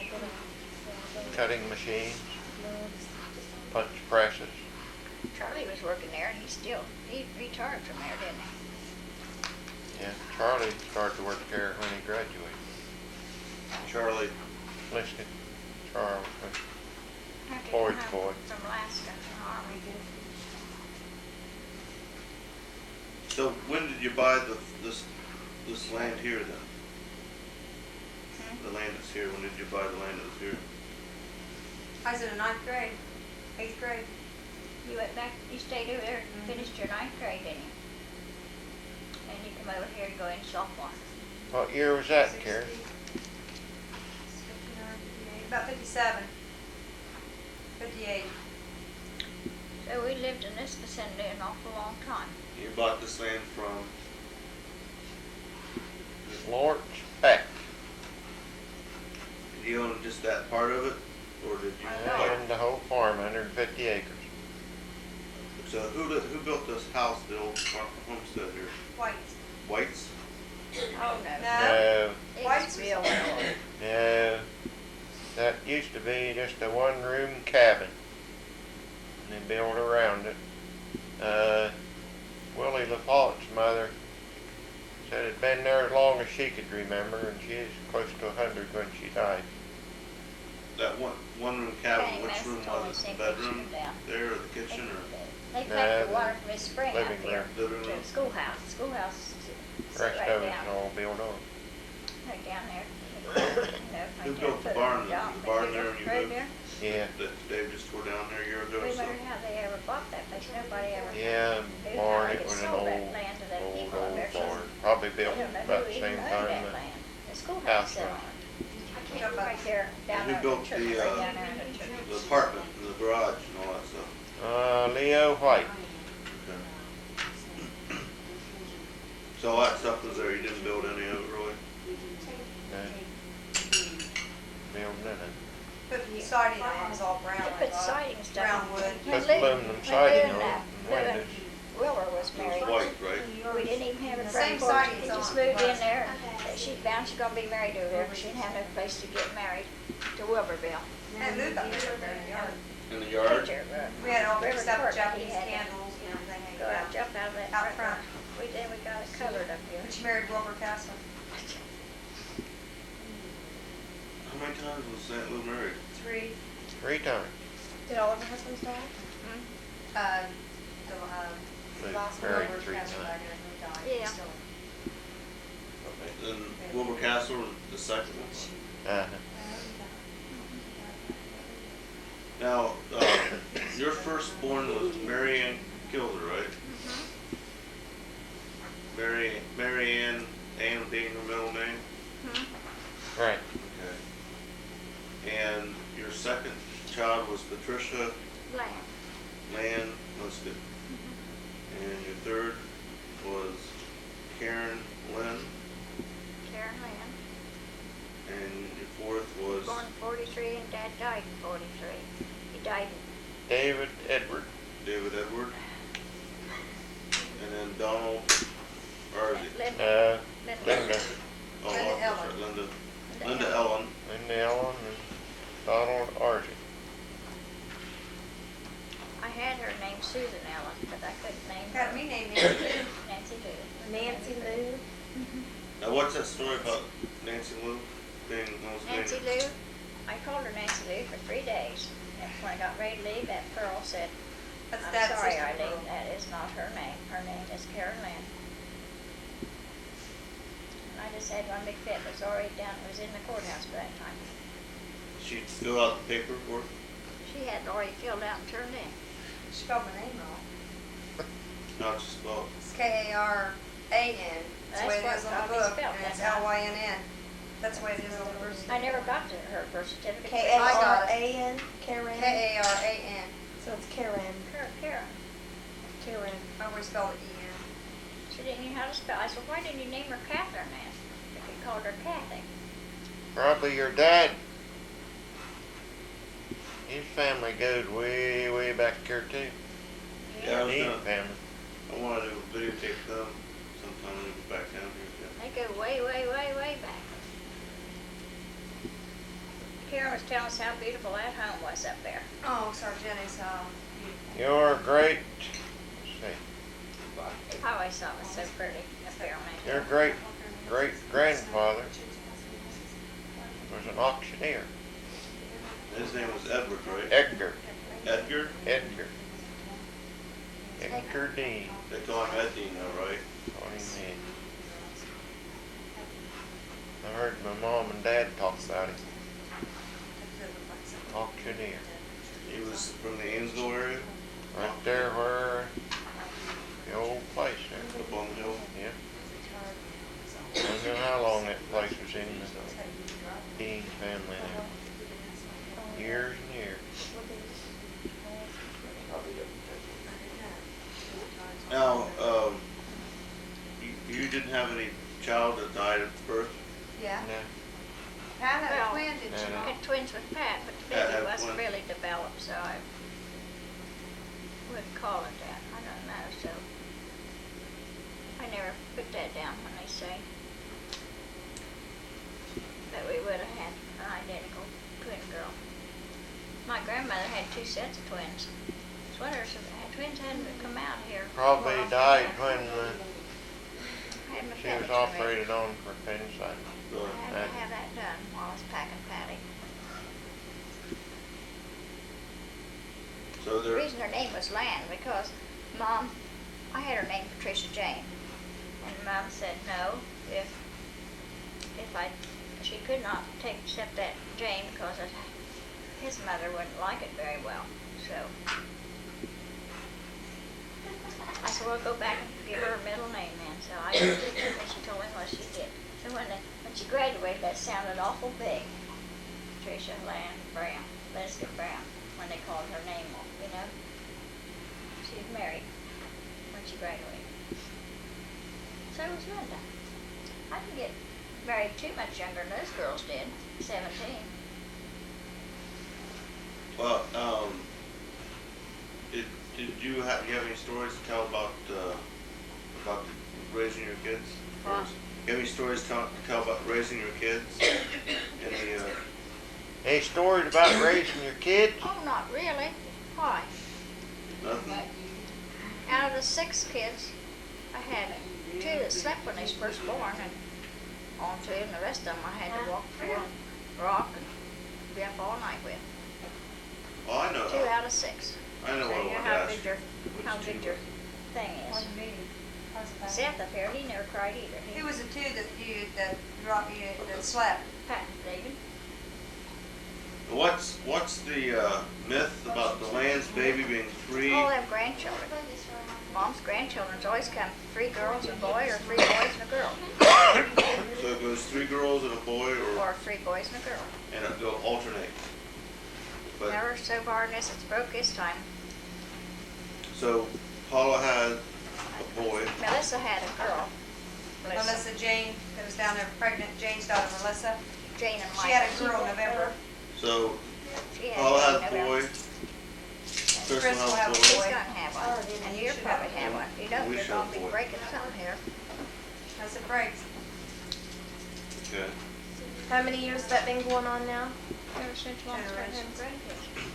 cutting machines, punch presses. Charlie was working there and he retired from there, didn't he? Yeah, Charlie started to work there when he graduated. Charlie, Linscott, Charles, After he Boyd's come boy. From Alaska, from the Army. so when did you buy this land here then? The land that's here, when did you buy the land that was here? I was in the 9th grade, 8th grade. You went back, you stayed over there and finished your 9th grade, didn't you? And you come over here to go in sophomore. What year was that, Karen? 59, 58, about 57, 58. So we lived in this vicinity an awful long time. You bought this land from, Lawrence Peck. did you own just that part of it? Or did you? No. And the whole farm, 150 acres. So who built this house, the old homestead here? White. Whites? Oh, no. No, It White's was real well. no. That used to be just a one-room cabin. And they built around it. Willie LaFault's mother said it'd been there as long as she could remember, and she's close to 100 when she died. That one room cabin, Came, which that's room the only was it? The thing bedroom picture down. there or the kitchen or? They No, packed the the water from this spring out living there room. Living to room. the schoolhouse. Schoolhouse The sit rest right of it's down, all built on. right down there. You know, Who right built the there, barn? John, The barn they there built when you right moved? there. Yeah, That Dave just tore down there a year ago or We so? wondered how they ever bought that place. Nobody ever yeah, knew how barn, they it could was an sold that old, land to them people up there. barn. Probably I built don't know about who the even same owned time that that land. The schoolhouse house sat was. on it. Right there, down And there. who built church, the, right down there in the church. The apartment and the garage and all that stuff? Leo White. Okay. So all that stuff was there, you didn't build any of it really? Building it. Put the siding on, it was all brown, They I put thought. siding and stuff. Brown wood. When Put Lou- aluminum when siding Lou on and, it and Lou and windows. Willer was It married. was white, right? We didn't even have a The front same porch. siding He is just on moved in the there. She found she's gonna be married over there, but she didn't have no place to get married to Wilburville. And Lou got rid of their yard. In the yard? Picture, We had all River fixed up, Court, Japanese he had to candles and everything. Go out, jump out of that. Out front. We got it covered up here. But she married Wilbur Castle. How many times was St. Lou married? 3, 3 times. Did all of her husbands die? uh, They Last married Wilbur 3 Castle, times. who died. Yeah. Still- And Wilbur Castle was the second one? Uh-huh. Now, your firstborn was Mary Ann Kilder, right? Mary Ann, Ann being her middle name? Right. Okay. And your second child was Patricia Land. Linscott. And your third was Karen Lynn. Karen Land. And your fourth was Born in 43 and Dad died in 43. He died David Edward. David Edward. And then Donald in Arzy. Linda. Linda. Oh, Linda that's Ellen. right, Linda Linda Ellen. Linda Ellen and Donald Arzy. I had her named Susan Ellen, but I couldn't name Got her. me named Nancy. Nancy Lou. Nancy Lou. Now, what's that story about Nancy Lou being almost Nancy named? Lou, I called her Nancy Lou for 3 days. And when I got ready to leave, that Pearl said, That's I'm Dad's sorry, sister. Eileen, Pearl. that is not her name. Her name is Karen Lynn. And I just had one big fit. It was already down, it was in the courthouse by that time. She'd fill out the paperwork. She had it already filled out and turned in. She spelled my name wrong. Not just about. It's K-A-R-A-N. That's the way it That's is what on the Bobby book, spelled and it's that. L-Y-N-N. That's the way it is on the birth I certificate. never got to her birth certificate. K-A-R-A-N, Karen. K-A-R-A-N. So it's Karen. Karen. Karen. I always spelled it E-N. She didn't know how to spell. I said, why didn't you name her Catherine then? If you called her Kathy. Probably your dad. His family goes way, way back here too. Yeah, I was Neat gonna, family. I wanted to videotape them sometime when we get back down here. They go way, way, way, way back. Karen was telling us how beautiful that home was up there. Oh, sorry, Jenny's, Your great, let's see, I always thought it was so pretty up there on that your hill. great grandfather was an auctioneer. His name was Edward, right? Edgar Edgar? Dean. They call him Ed Dean though, right? Call him Ed. I heard my mom and dad talk about him. Auctioneer. He was from the Ainsville area, Right there where the old place there. up on the hill. Yeah. I don't know how long that place was in the Dean family now. Years and years. Now, you didn't have any child that died at birth? yeah. No. Pat had a Well, twin, didn't she? no. I had twins with Pat, but the Pat baby had wasn't twins. really developed, so I wouldn't call it that. I don't know, so I never put that down when they say. but we would have had an identical twin girl. My grandmother had 2 sets of twins. Sweaters, twins hadn't come out here. Probably Well, died I when had my she was appendix removed. operated on for appendicitis. I had to have that done while I was packing Patty. So The there, reason her name was Lan because Mom, I had her name Patricia Jane, and Mom said no, if she could not accept that Jane because his mother wouldn't like it very well. So I said, well, go back and give her a middle name then. So I did, and she told me what she did. So when she graduated, that sounded awful big. Patricia Lan Brown, Linscott Brown, when they called her name off, you know. She was married when she graduated. So was Linda. I didn't get married too much younger than those girls did, 17. well, did you have any stories to tell about raising your kids? What? You have any stories to tell about raising your kids? Any, Any stories about raising your kids? Oh, not really. Why? nothing? Out of the 6 kids, I had 2 that slept when they was first born, and on 2, and the rest of them I had to walk for, rock, and be up all night with. Oh, I know. 2 out of 6. I know So what I you know wanted to how ask. big your, Which how two big your thing is. Wasn't me. Seth up here, he never cried either. Who was the 2 that slept? Pat David. What's the myth about the Land's baby being 3? All them grandchildren. Mom's grandchildren's always come 3 girls and a boy, or 3 boys and a girl. So it goes 3 girls and a boy, Or 3 boys and a girl. and it go alternate. But Never so far unless it's broke this time. so Paula had a boy. Melissa had a girl. Melissa Jane, that was down there pregnant, Jane's daughter Melissa. Jane and Mike. She had a girl in November. So She had Paula had Jane a boy. November. Chris Chris will will have have a a He's boy. boy. gonna have one, and and you you'll should probably have have one. You know, We you're should gonna have be a boy. breaking something here. That's a break. Okay. How many years has that been going on now? Ever since Mom's started having Generations. grandkids.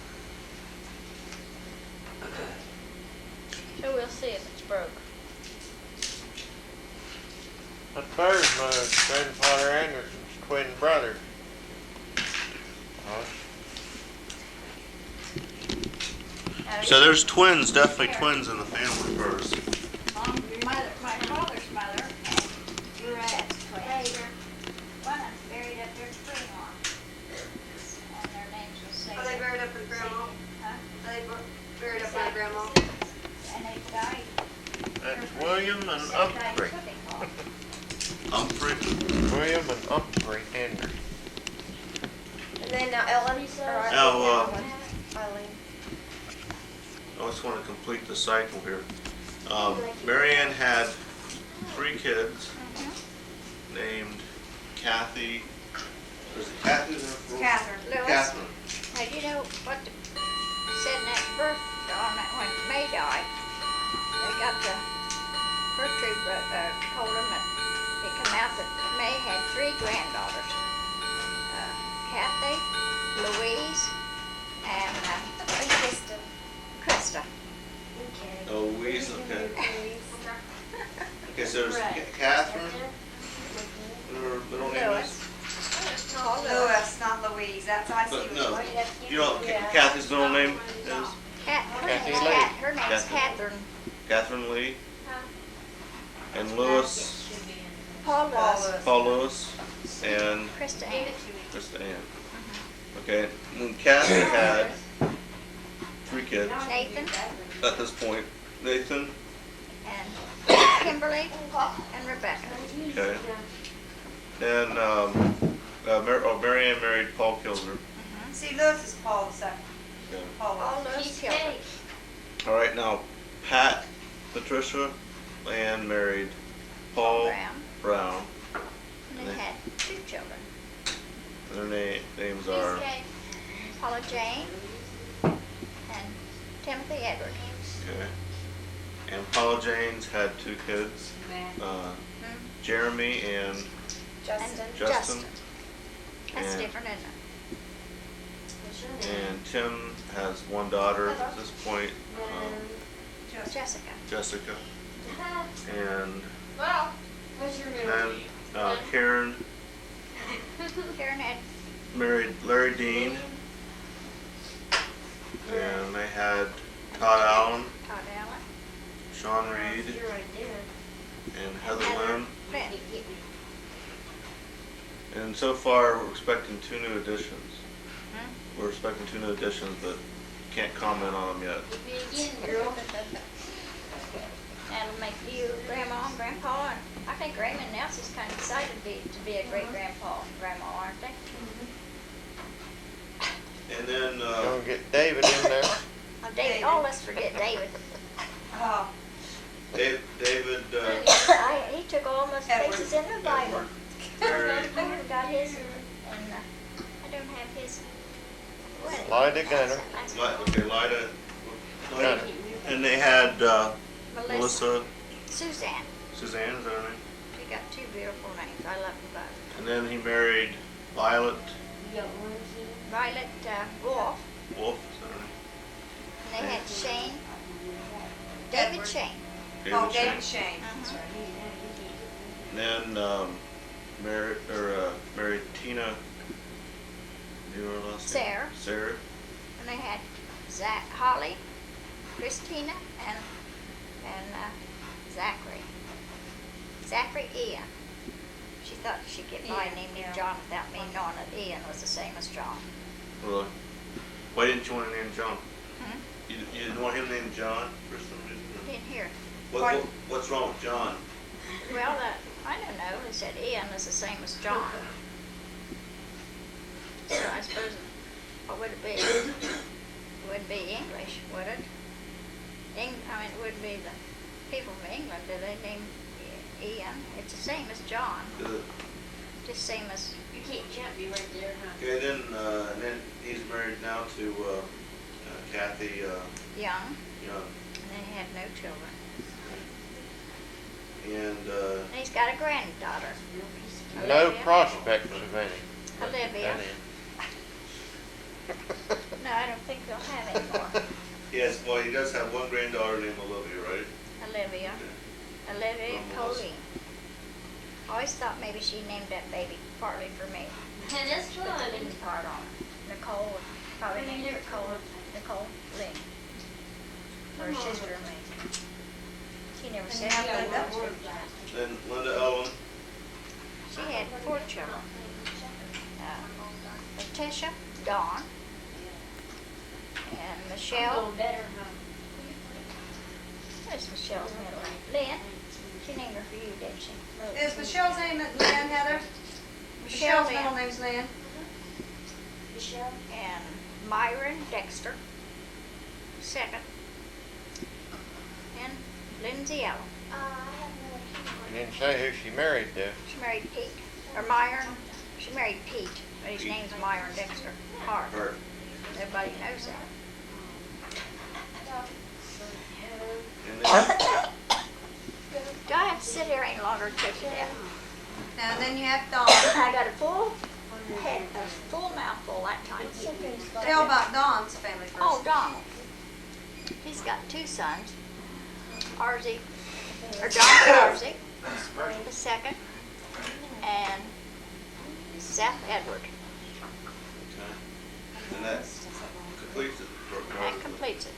So we'll see if it's broke. That's Bear's mother's grandfather Anderson's twin brother. So there's twins, definitely twins in the family first. My father's mother, your dad's twins. One of them's buried up there at Fremont. And their names was Sadie. Are they buried up with Grandma? Huh? Are they buried up with Grandma? And they died. That's William and They died Humphrey. cooking hall. Humphrey. William and Humphrey Anderson. And then now Ellen. Now, Eileen. I just want to complete the cycle here. Marianne had 3 kids named Kathy. Was it Kathy? Catherine. Lewis, Catherine. now you know what said in that birth, on that when May died, they got the Gertrude told them that it come out that May had 3 granddaughters. Kathy, Louise, and Kristen. Krista. Oh, Louise, okay. Okay, so there's Catherine. Her middle name is? Lewis. Paul Lewis. Lewis, not Louise. That's, I see But what no, you you know what Kathy's middle name is? Kathy Lee. Her name's Kathy. Catherine. Catherine Lee. And Lewis, Paul Lewis. Paul Lewis, and Krista Ann. Krista Ann. Okay, and then Kathy had 3 kids Nathan at this point. Nathan, and Kimberly and Rebecca. okay. Then Marianne married Paul Kilzer. See, Lewis is Paul the second. Okay. Paul Lewis. Lewis Kilmer. All right, now Pat, Patricia, and married Paul Brown. And they had 2 children. Their names are Paula Jane and Timothy Edward. okay. And Paula Jane's had 2 kids, Jeremy and Justin. Justin. That's And- different, isn't it? And Tim has one daughter at this point, Jessica. Jessica. And Well, what's your middle then name? Karen Karen had married Larry Dean. And they had Todd Allen, Todd Allen. Sean Reed, You're right there. and Heather Lynn. Flynn. And so far, we're expecting 2 new additions. Hmm? We're expecting 2 new additions, but can't comment on them yet. That'll make you grandma and grandpa, and I think Raymond Nelson's kind of excited to be a great grandpa and grandma, aren't they? And then, Gonna get David in there. Oh, David, oh, let's forget David. Oh, David, He took all my places in the Bible. Mary, I got his, and I don't have his wedding. Lyda Gunner. Lida, Gunner. and they had Melissa, Suzanne. Suzanne, is that her name? She got 2 beautiful names. I love them both. And then he married Violet Violet Wolf, Wolf, is that her name? and they had Shane, David Edward. Shane. oh, Shane. David Shane. Uh-huh. And then married Tina. Do you know her last name? Sarah. Sarah. And they had Holly, Christina, and Zachary. Zachary Ian. She thought she'd get by Ian, naming yeah. John without me knowing that Ian was the same as John. Really? Why didn't you want to name John? Hmm? You didn't want him named John for some reason? Didn't hear. What's wrong with John? Well, I don't know. They said Ian is the same as John. So I suppose, what would it be? It wouldn't be English, would it? It wouldn't be the people from England. Do they name Ian? It's the same as John. Just same as. You can't jump, you right there, huh? Okay, and then he's married now to Kathy Young, Young. and they had no children. And And he's got a granddaughter, No Olivia. prospects of any. Olivia. Any. No, I don't think they'll have any more. yes, well, he does have one granddaughter named Olivia, right? Olivia. Olivia From Melissa. Colleen. I always thought maybe she named that baby partly for me. And that's Put the fun. Lynn part on it. Nicole, would probably named her Nicole Lynn. Her sister and me. She never said how she did that wanted work? to. Then Linda Ellen. She had 4 children. Letitia, Dawn, and Michelle. Going better, huh? Where's Michelle's middle name? Lynn. She named her for you, didn't she? Is Michelle's name Lynn, Heather? Michelle Michelle's middle Lynn. name's Lynn. Michelle? And Myron Dexter, 2nd. And Lindsay Ellen. I have no idea. You didn't say who she married though. She married Pete. Or Myron. She married Pete, but his Pete. name's Myron Dexter Hart. Her. Everybody knows that. And then, Do I have to sit here any longer to cook to death? Now, and then you have Dawn. I got a full head, a full mouthful that time. Tell about Dawn's family first. Oh, Donald. He's got 2 sons. Arzy, or John Arzy, the 2nd, and Seth Edward. okay. And that completes it. That completes it.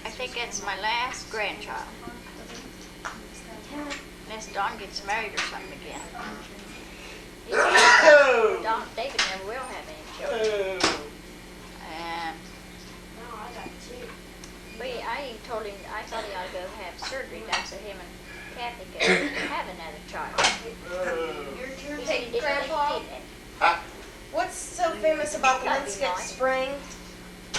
I think that's my last grandchild. Unless Don gets married or something again. David never will have any children. And I even told him, I thought he ought to go have surgery done so him and Kathy could have another child. Your turn. He said he didn't Grandpa, think he did. what's so famous about the That'd be Linscott nice. Spring?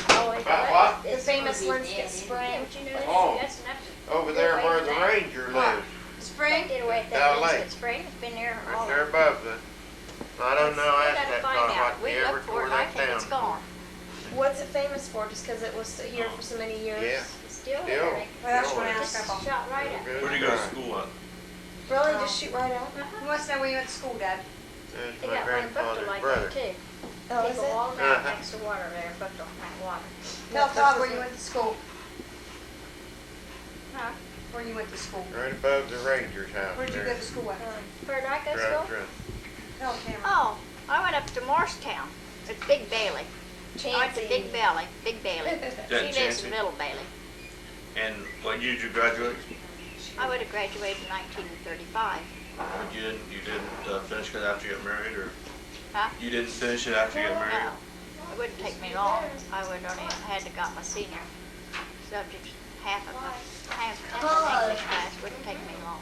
Oh, it's What? The famous Linscott Spring. Don't you know that? Oh. That's enough. Over there where the ranger lives. They Spring? did away with Down that lake. Linscott Spring. It's been there all. They're above the, I don't know, We ask gotta that find Todd out. what We you ever looked for tore it, and I that think down. it's gone. What's it famous for? Just because it was here for so many years? Yeah. It's still Still. there. Well, that's what I Just asked Grandpa. shot right up. Where'd you go to school at? Really? Just shoot right out? He wants to know where you went to school, Dad. That's They my got one in Buckle grandfather's like brother. that too. Oh, is People it? all down Uh-huh. next to water there, Buckle, that water. Tell Todd where you went to school, Huh? where you went to school. Right above the ranger's house Where'd you there. go to school at? Where'd I go to Drive, school? drive. Tell Cameron. Oh, I went up to Morristown. It's Big Bailey. I went to Big Bailey, Big Bailey. She lives Chancey? in Little Bailey. And what year did you graduate? I would have graduated in 1935. But you didn't finish it after you got married, or? Huh? You didn't finish it after you got married? No, it wouldn't take me long. I would only had to got my senior subjects, half of the English class wouldn't take me long.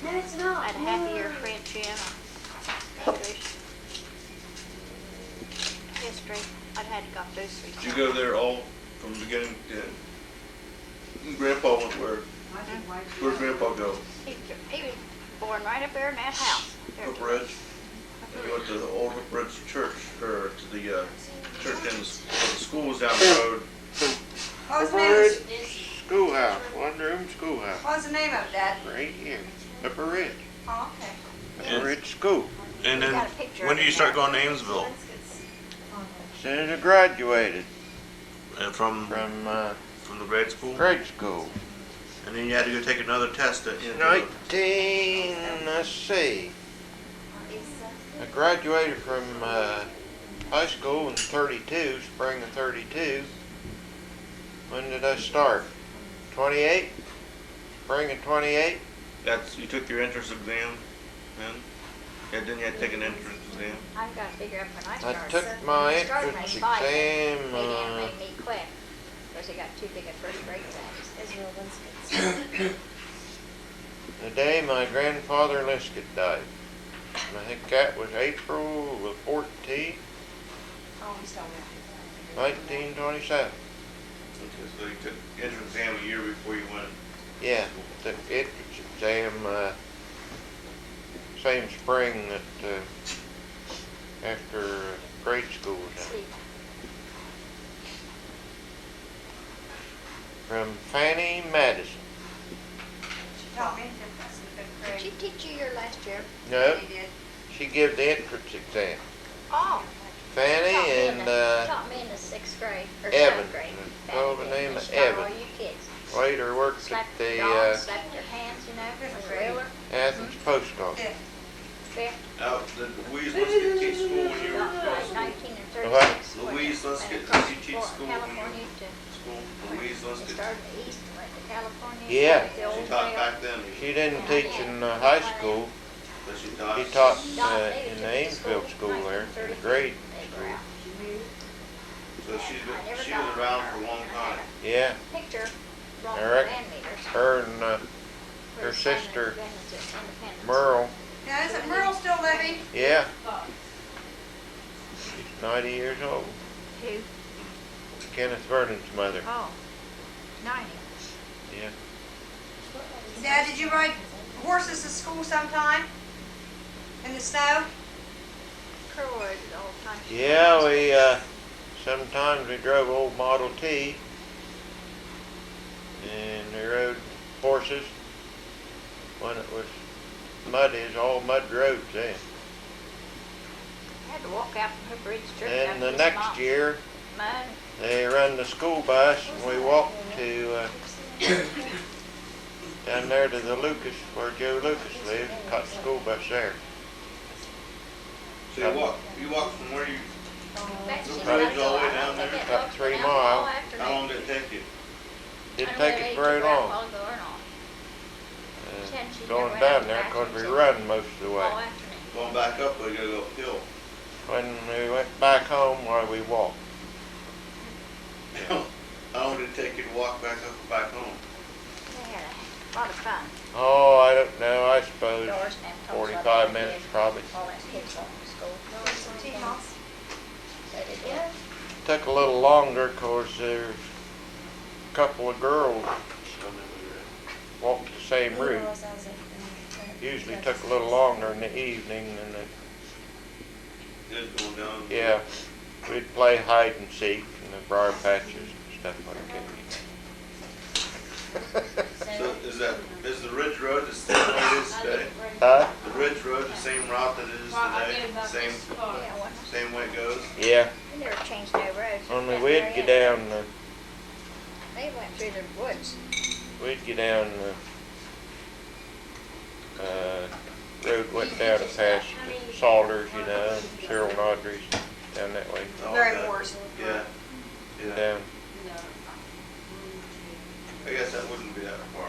No, it's not. I had a half a year French in, English, history. I'd had to got those three. Did you go there all from the beginning to end? Grandpa went where? Where'd Grandpa go? He was born right up there in that house. There. Hook Ridge? And you went to the old Hook Ridge church, or to the church in the school was down the road. What was the Upper name? Ridge Schoolhouse, one room schoolhouse, What was the name of it, Dad? right here, Upper Ridge, Oh, okay. Upper Ridge School. And then, Got a picture when of did you it start now. going to Amesville? As soon as I graduated From from the grade school? grade school. And then you had to go take another test at, Let's see. I graduated from high school in 32, spring of 32. When did I start? 28? Spring of 28? you took your entrance exam then? Yeah, then you had to take an entrance exam. I've got to figure out when I I started. took my I started entrance in five. They exam didn't make me quit because they got too big a first grade class. Israel Linscott. the day my grandfather Linscott died. I think that was April the 14th, Oh, he's telling me. 1927. Okay, so you took the entrance exam a year before you went. Yeah, the entrance exam, same spring that after grade school was done. See, From Fanny Madison. She taught me difference in the fifth did she grade. teach you your last year? No, She did. she gave the entrance exam. Oh. Fanny and Taught me in the sixth grade, or Evan. seventh grade. Oh, the name of She taught all Evan. you kids. later worked at Slapped the your dogs, slapped your hands, you know, with a ruler. Athens Post Office. Yeah. There. Now, did Louise Linscott teach school when you were Like 1936. What? Louise when Linscott, they did crossed you teach for school when you were California to, school? Louise they Linscott. started in the east, went to California. Yeah. went to the old She taught trail. back then. She didn't teach in high school. But she taught. She taught Don David in took the me to Amesville school there, in the 1933. grade They school. were out. So she was around for a long time. Yeah, Picture, wrong Eric, band meters. her and where her the son of sister Independence. Merle. Now, isn't Merle still living? Yeah. She's 90 years old. Who? Kenneth Vernon's mother. Oh, 90. Yeah. Dad, did you ride horses to school sometime? In the snow? Curl rode it all the time. Yeah, we sometimes we drove old Model T, and we rode horses when it was muddy. It's all mud roads then. I had to walk out from Hooper Ridge Church. And out the to next Mount year, Mud. they run the school bus, and we walked to down there to the Lucas, where Joe Lucas lives. Caught the school bus there. So you walked from where you, Betsy Probably got all the way to- down they there, get about up 3 and down miles. all afternoon. how long did it take you? Didn't I don't know take whether it they very took her out long. while ago or not. Going down there, 'cause we run most of the way. All afternoon. Going back up, or you gotta go uphill? When we went back home, why we walked. How long did it take you to walk back up and back home? They had a lot of fun. Oh, I don't know, I suppose Doris and them told us 45 what minutes they did. probably. All them kids walking to school. Some tea, Mom? So they did. Took a little longer 'cause there's a couple of girls walked the same route. Usually took a little longer in the evening than Just going down? yeah. We'd play hide and seek in the briar patches and stuff like that. So is the Ridge Road the same way it is today? Huh? The Ridge Road the same route that it is Same, Yeah, one. same way it goes. Yeah, We never changed no roads. only Down we'd there get yet. down the, They went through the woods. we'd get down the, road went down past Salters, you know, and Cyril and Audrey's down that way. Oh, Very okay. Morse. Yeah, And yeah. down, I guess that wouldn't be that far.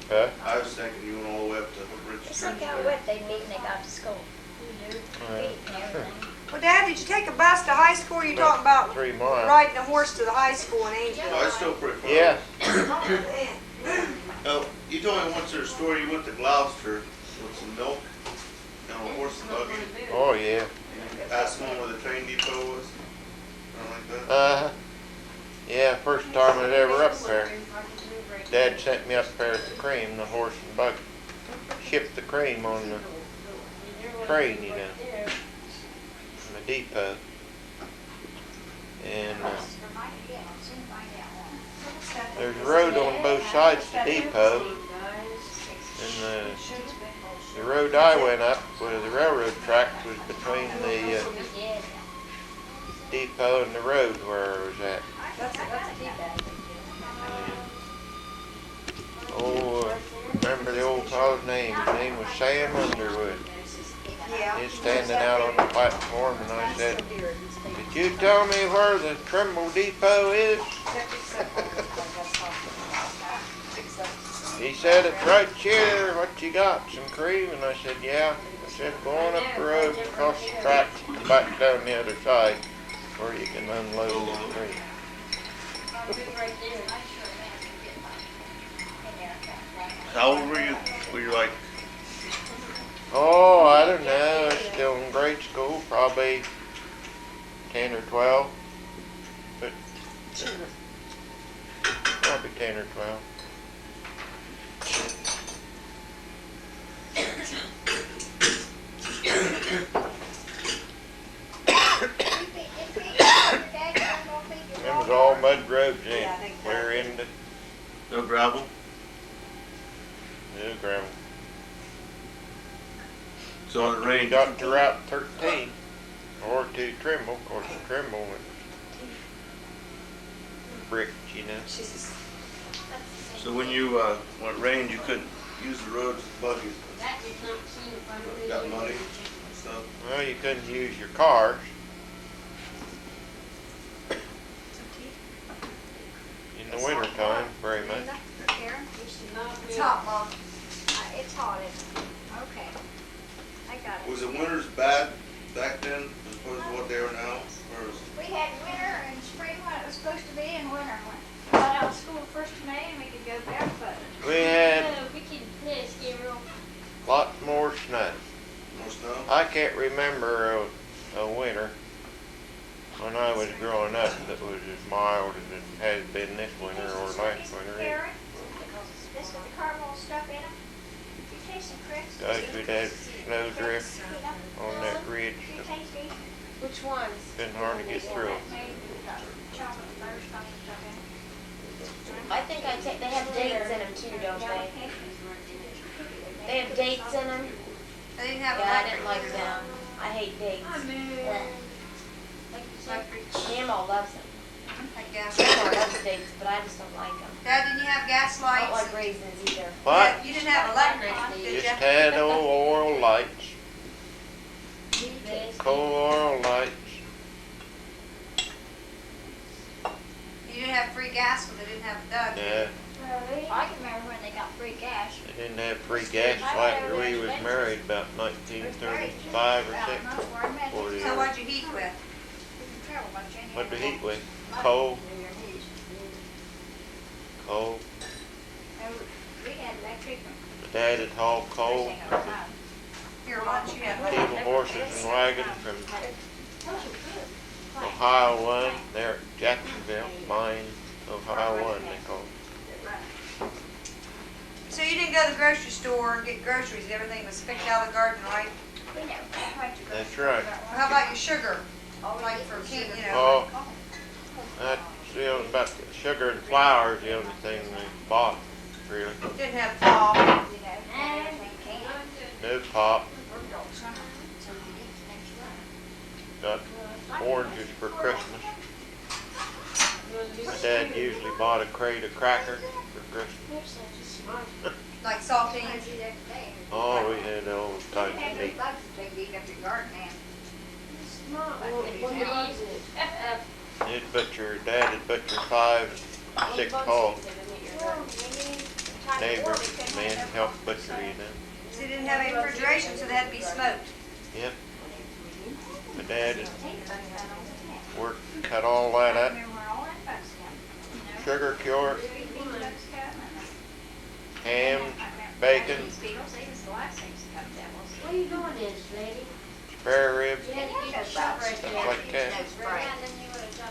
huh? I was thinking you went all the way up to Ridge Just Street. think how wet they'd be when they got to school. Feet and everything. Well, Dad, did you take a bus to high school? You talking about 3 miles. riding a horse to the high school in Angel? No, it's still pretty far. Yeah, Oh, you told me once there's a story you went to Gloucester with some milk and a horse and buggy. oh yeah. And you asked someone where the train depot was. Something like that. Yeah, first time I was ever up there. Dad sent me up there with the cream, the horse and buggy. Shipped the cream on the train, you know, from the depot. And there's a road on both sides of the depot. And the road I went up, where the railroad tracks, was between the depot and the road where I was at. Remember the old fellow's name? His name was Sam Underwood. Yeah. He's standing out on the platform, and I said, "Did you tell me where the Trimble Depot is?" He said, "It's right here. What you got? Some cream?" And I said, "Yeah." I said, "Go on up the road, across the tracks, and back down the other side, where you can unload the cream." How old were you? Were you like, Oh, I don't know. I was still in grade school, probably 10 or 12. But probably 10 or 12. Them was all mud roads in. Clear into no gravel? the gravel. So on the You range, got to Route 13 or to Trimble. Of course, Trimble was bricked, you know. so when you went range, you couldn't use the roads with buggies. Got muddy and stuff. Well, you couldn't use your cars. In the winter time, very much. It's hot, Mom. It's hot, isn't it? Okay. I got it. Was the winters bad back then as opposed to what they are now? Or was, We had winter and spring when it was supposed to be, and winter when we got out of school first of May and we could go barefoot. We had We can play real. lots more snow. no snow? I can't remember a winter when I was growing up that was as mild as it has been this winter or last winter. Karen, this with the caramel stuff in them. You taste some crisps? Gosh, we'd had snow drift on that ridge. You taste these? Which ones? Been hard to get through. Chocolate butterscotch and stuff in them. I think they have dates in them too, don't they? They have dates in them. They didn't have Yeah, I electric. didn't like them. I hate dates. Electric. Grandma loves them. Like gas. Grandma loves dates, but I just don't like them. Dad, didn't you have gas I don't lights? like raisins either. What? You didn't have electric, did you? Just had old oil lights, coal oil lights. You didn't have free gas because they didn't have a Doug. Yeah, I can remember when they got free gas. they didn't have free gas after we was married about 1935 or 6. So what'd you heat with? What the heat with? Coal. Coal. We had electric. Dad had hauled coal, Here, why don't you have diesel horses and wagons from Ohio 1, there at Jacksonville, mine, Ohio 1 they call it. So you didn't go to the grocery store and get groceries, everything was picked out of the garden, right? We never went to grocery That's right. Well, how about your sugar? Like for king, you know? Oh, that's the only, about the sugar and flour is the only thing we bought, really. Didn't have fall. No pop. So Christmas. My dad usually bought a crate of crackers for Christmas. Like saltines? Oh, we had all kinds of meat. Dad had butcher 5 and 6 hogs. Neighbors, men helped butcher, you know. So you didn't have any refrigeration, so they had to be smoked. Yep. My dad had cut all that up. Sugar cure, ham, bacon, What are you doing this, lady? spare ribs, You had to get your shot right stuff there. like that.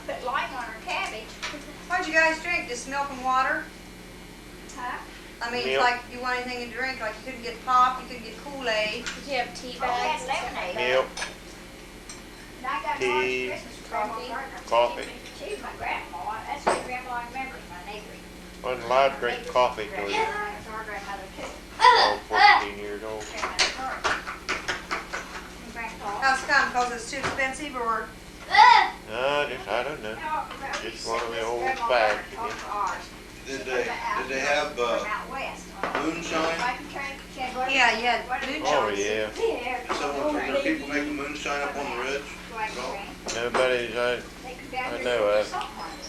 Put lime on her cabbage. What'd you guys drink? Just milk and water? Huh? I mean, Milk. like, you want anything to drink, like you couldn't get pop, you couldn't get Kool-Aid. Did you have tea Oh, we had bags? lemonade. Milk, And I got tea, Mark's Christmas from Grandma Gardner. coffee. She's my grandma. That's the grandma I remember, my neighbors. wasn't allowed to drink coffee till you Grandmother was our grandmother too. were 14 years old. Grandmother Carter. And Grandpa. How's it come? Because it's too expensive or? I don't know. Just one of the old Grandma fads, Gardner you taught for ours. Did they have From out west. moonshine? Wagon train, she had wagon Yeah, train, you had wagon moonshine. Oh, train. yeah. Yeah. Someone, were there people making moonshine up on the ridge? Wagon No. train. Nobody's, They come down I here know and of. put salt mines.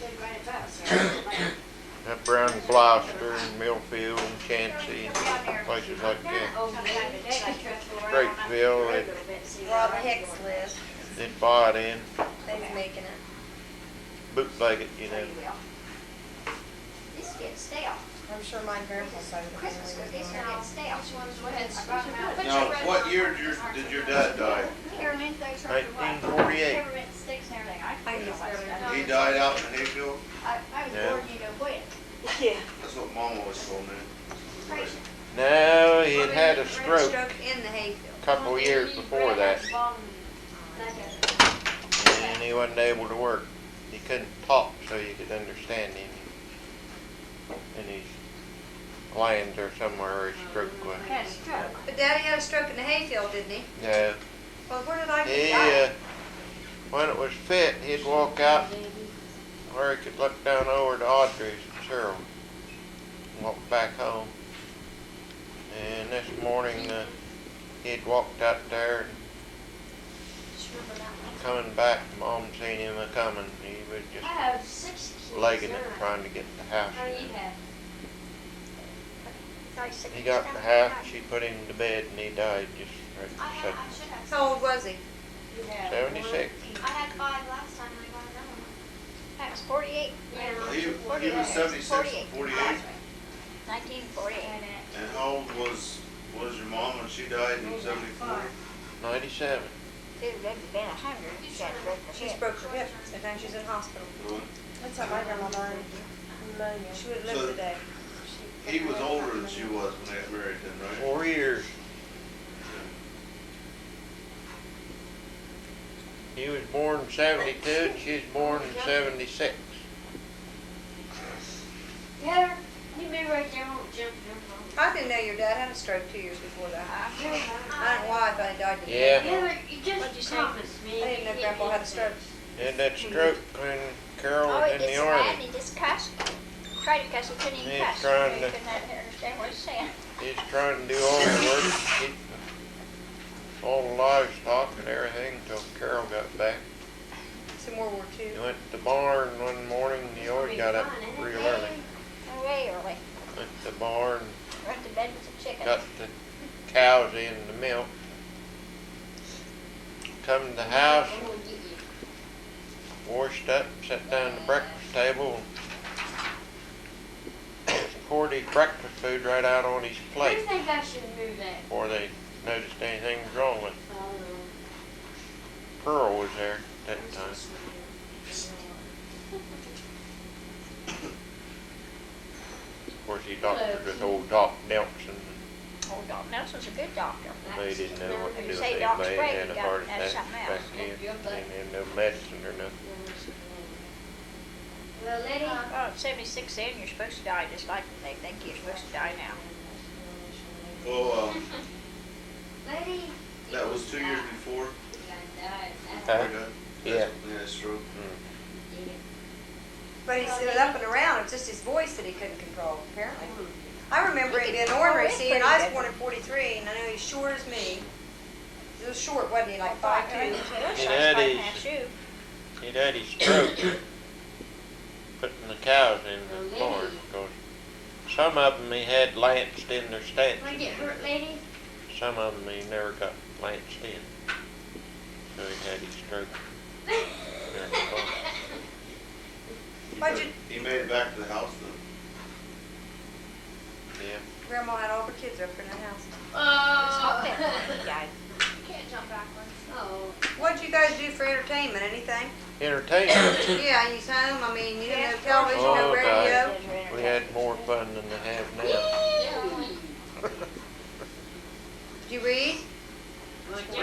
They'd run it up, so up around Gloucester and Millfield and Chansey and places like that. Drakesville, Rob Hicks lived. they'd buy it in, They was making it. bootleg it, you know. This gets stale. I'm sure my grandpa's side of the Christmas family cookies was get on. stale. Which ones were it? I brought them out. Now, what year did your dad die? Carolyn, those are the what? 1948. Peppermint sticks and everything. I forget all that stuff. He died out in Hayfield? I was Yeah. born, you know when. Yeah. That's what Mom always told me. Crazy. No, he had a stroke Stroke in the hayfield. a couple of years before that, and he wasn't able to work. He couldn't talk so you could understand him. And his glands are somewhere where his stroke was. Had a stroke. But Daddy had a stroke in the hayfield, didn't he? No, Well, where did I he, get when it was fit, he'd walk out where he could look down over to Audrey's and Cheryl and walk back home. And this morning, he'd walked out there and coming back, Mom seen him a coming. He was I just have 6 kids. legging it, trying to get the house. How do you have? He got in the house, she put him to bed, and he died just right it? How old was he? You have 76. I had 5 last time and I got another one. That was 48. He was 76, 48. 1948. And how old was your mom when she died in 74? 97. Dude, they'd been 100. She had broke her She's hip. broke her hip and now she's in hospital. Really? That's how my grandma died. Pneumonia. She would have lived So- today. He was older than she was when they got married then, right? 4 years. He was born in 72 and she was born in 76. Yeah, you be right there, won't jump. I didn't know your dad had a stroke 2 years before that. I don't know why I thought he died. Yeah. Yeah, but you What'd you just say? promised me. I didn't know Grandpa had a stroke. He had that stroke when Carol Oh, was he in did the so bad, army. he just cussed. Tried to cuss, he couldn't even He's cuss. trying He to- couldn't understand what he's saying. He's trying to do all the work, keep all the livestock and everything until Carol got back. It's in World War II. He went to the barn one morning, he always got up real early. Way early. Went to the barn, Went to bed with the chicken. got the cows in the milk. Come to the house, washed up, sat down at the breakfast table, and poured his breakfast food right out on his I plate think I should move that. before they noticed anything was wrong with it. Pearl was there at that time. Of course, he doctored with old Doc Nelson. Old Doc Nelson's a good doctor. They didn't know what to do You with say anybody Doc's that great, had you a got- heart that's attack something back else. then. They didn't have no medicine or nothing. Well, lady, Oh, at 76 then, you're supposed to die just like they think you're supposed to die now. Well, lady. that was 2 years before. Huh? Okay. Yeah. Yeah, stroke. But he stood up and around, it's just his voice that he couldn't control, apparently. I remember him being ornery, see, and I was born in 43, and I know he's short as me. He was short, wasn't he, like 5'2"? He'd had his stroke putting the cows in the barn. Cause some of them he had lanced in their stanchions. Wanna get hurt, lady? Some of them he never got lanced in. So he had his stroke during the barn. Why'd you, He made it back to the house then. Yeah. Grandma had all her kids up in the house. Oh. Died. You can't jump backwards. Oh. What'd you guys do for entertainment, anything? Entertainment. Yeah, you home, I mean, you didn't have Yes, television, no Oh, radio. God. We had more fun than they have now. Did you read?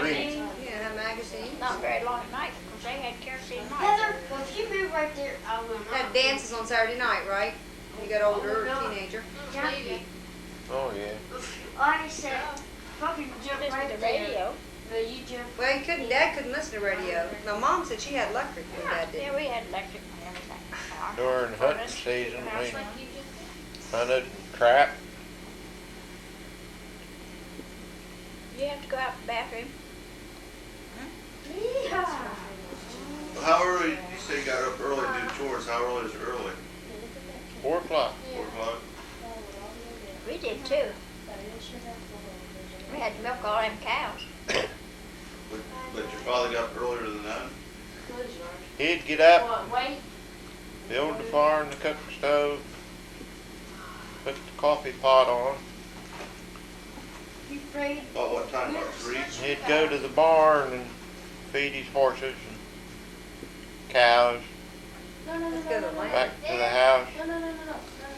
Read. Yeah, have magazines. Not very long at night, because they had kerosene Heather, lights. well, if you move right there, I will not. Had dances on Saturday night, right? When you got older, or a teenager. Jackie, Oh, yeah. I said, probably jump Listen right to the there. radio. But you jump. Well, he couldn't, Dad couldn't listen to radio. My mom said she had electric when Dad did. Yeah, we had electric and everything. During hunting season, we Like you just. hunted and trapped. You have to go out to the bathroom. Yeehaw. Well, how early, you say you got up early to do chores, how early is early? 4 o'clock. 4 o'clock? We did too. We had to milk all them cows. But your father got up earlier than that? He'd get up, What, wait? build the fire and the cooking stove, put the coffee pot on. You afraid? About what time, about 3? He'd go to the barn and feed his horses and cows, No, no, no, Let's no, go no, to no. the back to the house, No, no, no, no, no.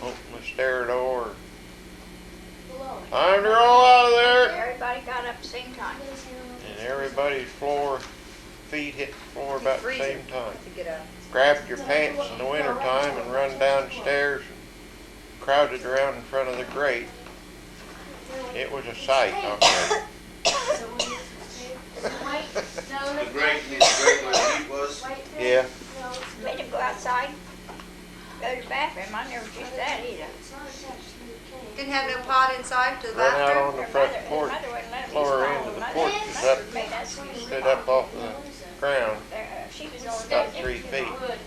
open the stair door. Below. Time to roll out of there! Everybody got up at the same time. And everybody's feet hit the floor about the Freezing same time. to get up. Grabbed your pants in the wintertime and run downstairs and crowded around in front of the grate. It was a sight, I'll tell you. So when you wait, no, The no, grate, the grate where the heat was? wait there. Yeah, No, Made them go outside, go to the bathroom. I never did that either. it's not attached to the cage. Didn't have no pot inside to the run out bathroom? on the front porch, lower end of the porch was up, stood up off the ground She was on about there. 3 feet. Wood.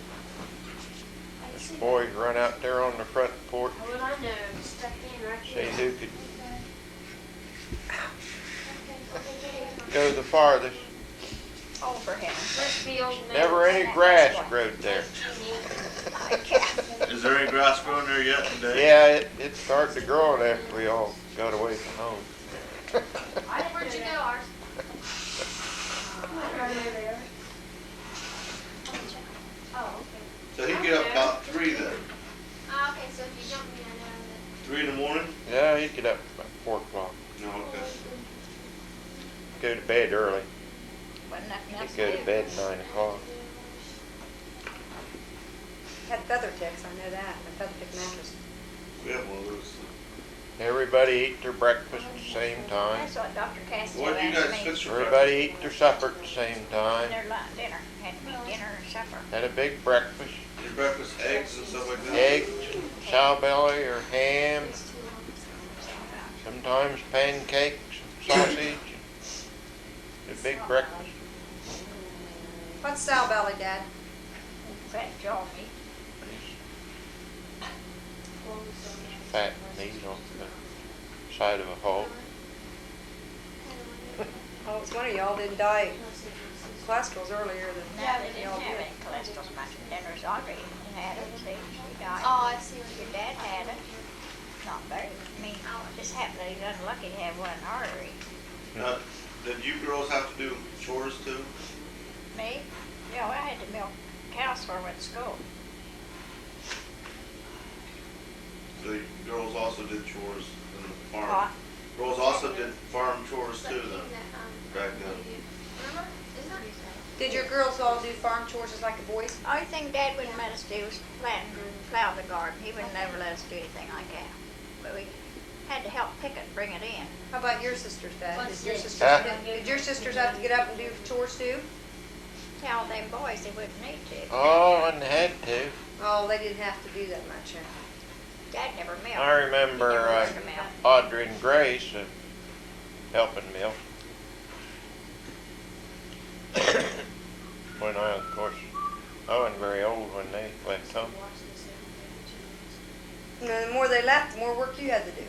The boys run out there on the front porch, What I know, stuck in right see there. who could go the farthest. Over him. Let's be old man. Never any grass growed there. Is there any grass growing there yet today? Yeah, it started to grow after we all got away from home. Where'd you go, ours? Oh, okay. So he'd get up about 3 then? Ah, okay, so if you jump me, I know 3 in the morning? Yeah, he'd get up about 4 o'clock, No, okay. go to bed early. Wasn't nothing else He'd go to to do. bed at 9 o'clock. Had feather ticks, I know that, a feather tick mattress. We have one of those. Everybody eat their breakfast at the same time. That's what Dr. Castillo What did you asked guys me. fix for Everybody breakfast? eat their supper at the same time. Their dinner. Had to be dinner or supper. Had a big breakfast. Your breakfast, eggs and stuff like that? Eggs, sow belly or ham, sometimes pancakes, sausage. A big breakfast. What's sow belly, Dad? Fat jaw meat. Fat meat on the side of a hog. Oh, it's one of y'all didn't die cholesterol's earlier than No, they didn't y'all have did. any cholesterol so much. Dinner's Audrey had it. See, she died. Oh, I see. Your dad had it. Not very. I mean, just happened that he's unlucky to have one artery. Now, did you girls have to do chores too? Me? Yeah, I had to milk cows before I went to school. So you girls also did chores in the farm? What? Girls also did farm chores too then, back then? Remember? Isn't that? Did your girls all do farm chores just like the boys? Only thing Dad wouldn't let us do was plow the garden. He wouldn't ever let us do anything like that. But we had to help pick it and bring it in. How about your sisters, Dad? What's Did your this? sisters, Huh? did your sisters have to get up and do chores too? Tell them boys they wouldn't need to. Oh, and had to. Oh, they didn't have to do that much, huh? Dad never milked. I remember He never learned to milk. Audrey and Grace helping milk. When I, of course, I wasn't very old when they left home. You know, the more they left, the more work you had to do.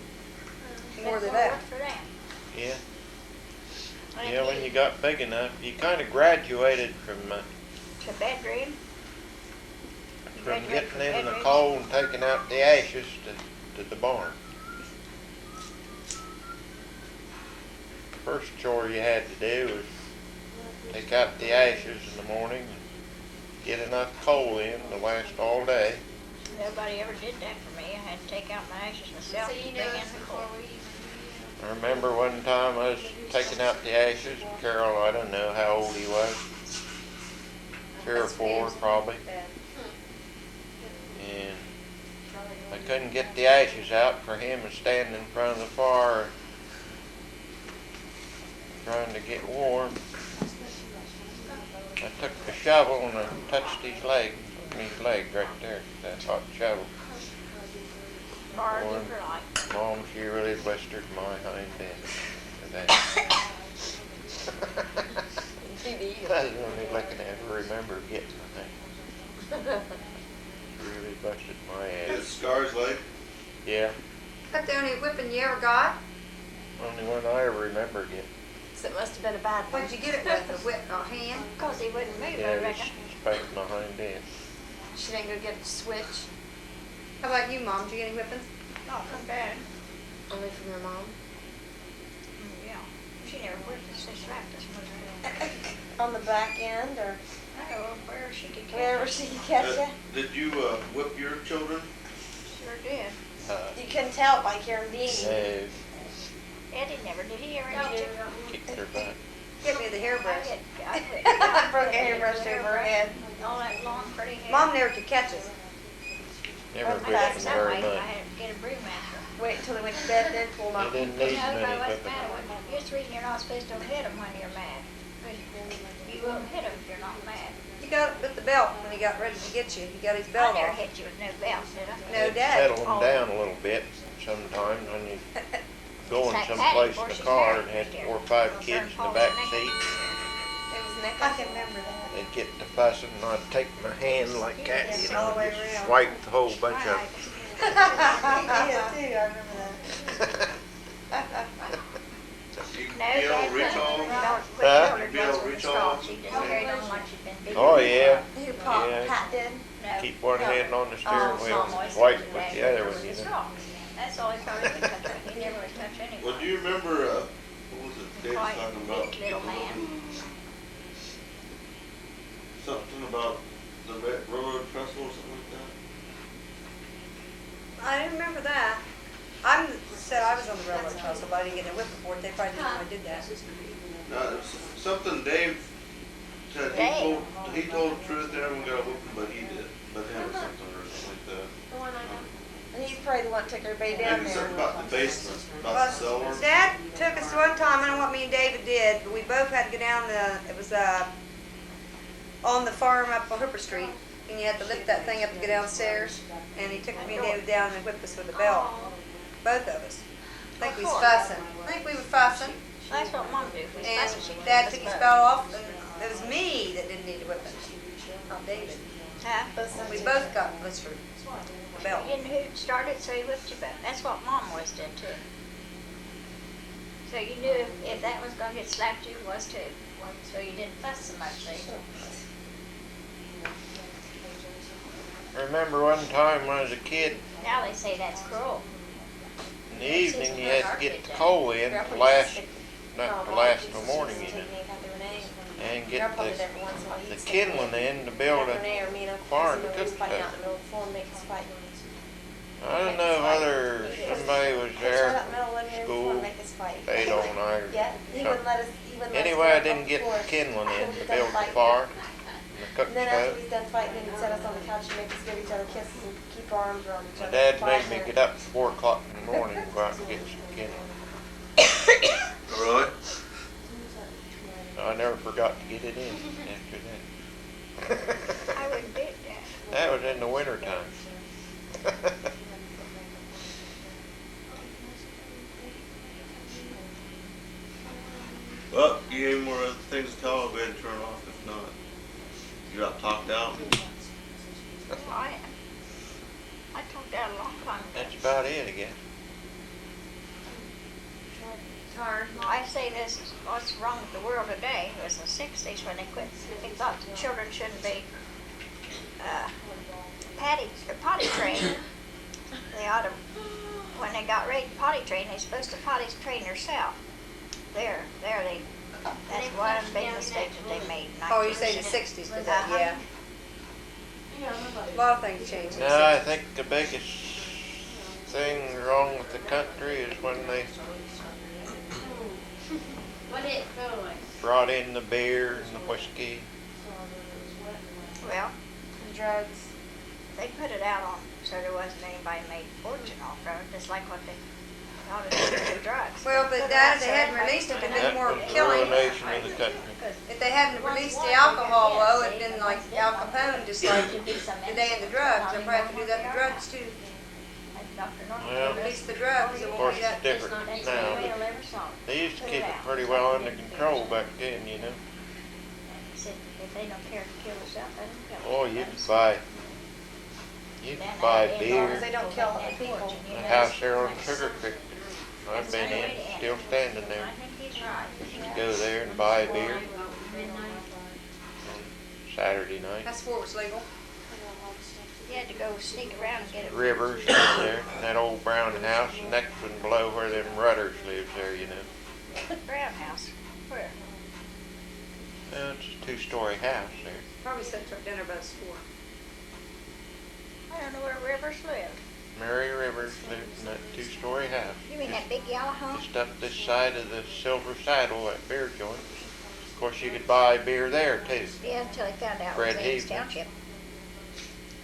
The more they Work left. for them. Yeah. And Yeah, when he- you got big enough, you kind of graduated from To bedroom. getting Graduated from in the bedroom. coal and taking out the ashes to the barn. First chore you had to do was take out the ashes in the morning and get enough coal in to last all day. Nobody ever did that for me. I had to take out my ashes myself and bring in the coal. I remember one time I was taking out the ashes, and Carol, I don't know how old he was, 3 or 4 probably, and I couldn't get the ashes out for him to stand in front of the fire trying to get warm. I took the shovel and I touched his leg right there, that hot shovel. Bars Warm. for life. Mom, she really blistered my hind end for that. I was only looking at her, remember getting the thing. She really busted my His ass. scars leg. Yeah, That's the only whipping you ever got? only one I ever remember getting. So it must have been a bad one. What'd you get it with, a whip, a hand? Because he wouldn't move, Yeah, I it was reckon. spanked my hind end. She didn't go get a switch, How about you, Mom? Did you get any whippings? Not from Dad. only from your mom. Yeah. She never whipped us. She slapped us much. On the back end or Oh, where she could catch wherever us. she could catch you. Did you whip your children? Sure did. You couldn't tell by Karen being. No, Eddie never did. He ever need to? kicked her butt. Get me the hairbrush. I broke a hairbrush over her head. All that long pretty hair. Mom never could catch us. Never I whipped got them some very way. I much. had to get a broom after. Wait until they went to bed, then pull them They out. didn't No, need no, many what's the whipping. matter with you? Just reason you're not supposed to hit them when you're mad. 'Cause you won't hit them if you're not mad. He got it with the belt when he got ready to get you. He got his I belt never off. hit you with no belt, did I? No, It'd Dad. settle them down a little bit sometimes when you going Like someplace Patty, in the before car she and had married 4 or 5 her. kids in the Paul back was seat. It was Nick. I can remember that. They'd get to fussing and I'd take my hand like that, you All know, the way just around. swipe the whole bunch of Right. He did too, I remember that. You No, be able Dad to reach all? Huh? You be able to reach all? She just carried on like she'd been beaten. Oh, yeah. Who Pop, Yeah. Pat did? No. Keep one hand on the steering Oh, wheel Mom and always swipe said with Dad the other was one, you know. strong. That's all he probably could touch. He never would touch anyone. Well, do you remember, what was it Dave was Quite talking a about? big little man. Something about the railroad trestle or something like that? I didn't remember that. Said I was on the railroad trestle, but I didn't get a whip before. They probably didn't know I did that. No, it was something Dave said, Dave? he told the truth, and everyone got a whooping, but he did, but him or something like that. And he's probably the one that took everybody down Maybe there. something about the basement, about Well, the cellar. Dad took us one time, I don't know what me and David did, but we both had to go down it was on the farm up on Hooper Street, and you had to lift that thing up to go downstairs, and he took me and David down and whipped us with a belt, both of us. I think we was fussing. I think we were fussing, That's what Mom did. We and fussed, she Dad whipped took us his both. belt off, and it was me that didn't need the whipping, not David. Huh? We both got blistered, the belt. You didn't who started, so he whipped you both. That's what Mom always did too. So you knew if that was gonna get slapped, you was too. So you didn't fuss so much, see? I remember one time when I was a kid, Now they say that's cruel. in the evening you had to get the coal in to last, not to last till morning, you know, and get the kindling in to build a barn to cook stuff. I don't know whether somebody was there, school, stayed all night or Yeah, he wouldn't something. let us, he wouldn't let us. Anyway, I go didn't up get before. the kindling in After to we build done the fighting. fire and the cook And then after stove. we done fighting, he would set us on the couch and make us give each other kisses and keep our arms around each My other. dad Fight made me there. get up at 4 o'clock in the morning and go out and get some kindling. Really? I never forgot to get it in after after that. I wouldn't do that. That was in the winter time. Well, you have more other things to call, go ahead and turn off. If not, you're not talked out. I am. I talked out a long time ago. That's about it, I guess. Hard. I say this is what's wrong with the world today. It was the 60s when they quit. They thought the children shouldn't be potty trained. They ought to, when they got ready to potty train, they're supposed to potty train themselves. That's one big mistake that they made. in Oh, you say the 1960s. 60s, did that, yeah. A lot of things changed in the No, I 60s. think the biggest thing wrong with the country is when they brought in the beer and the whiskey. Well, And drugs. they put it out on so there wasn't anybody made a fortune off of it, just like what they ought to do with the drugs. Well, but Put it that, out if they so hadn't everybody released it, could there'd been That more was the killing. ruination of the country. If they hadn't released the alcohol, though, it'd been like Al Capone, just like today in the drugs. They'll probably have to do that in the drugs too. Well, Release the drugs, it Of won't course, be it's that. different now, but they used to keep it pretty well under control back then, you know. Said if they don't care to kill themselves, let them kill Oh, themselves. you Then could buy they- beer. As long as they don't kill other people. The house there on Sugar Creek, I've been in, still standing there. I think he's right. You could go there and buy a beer on Saturday night. That's before it was legal. You had to go sneak around and get it. Rivers out there, that old brown house, the next one below where them Rudders lives there, you know. Brown house. Where? Well, it's a 2-story house there. Probably set for dinner by the store. I don't know where Rivers lived. Mary Rivers lived in that 2-story house. You mean that big yellow home? Just up this side of the Silver Saddle, that beer joint. Of course, you could buy beer there too. Yeah, until they found out it Fred was Ames Heaton. Township.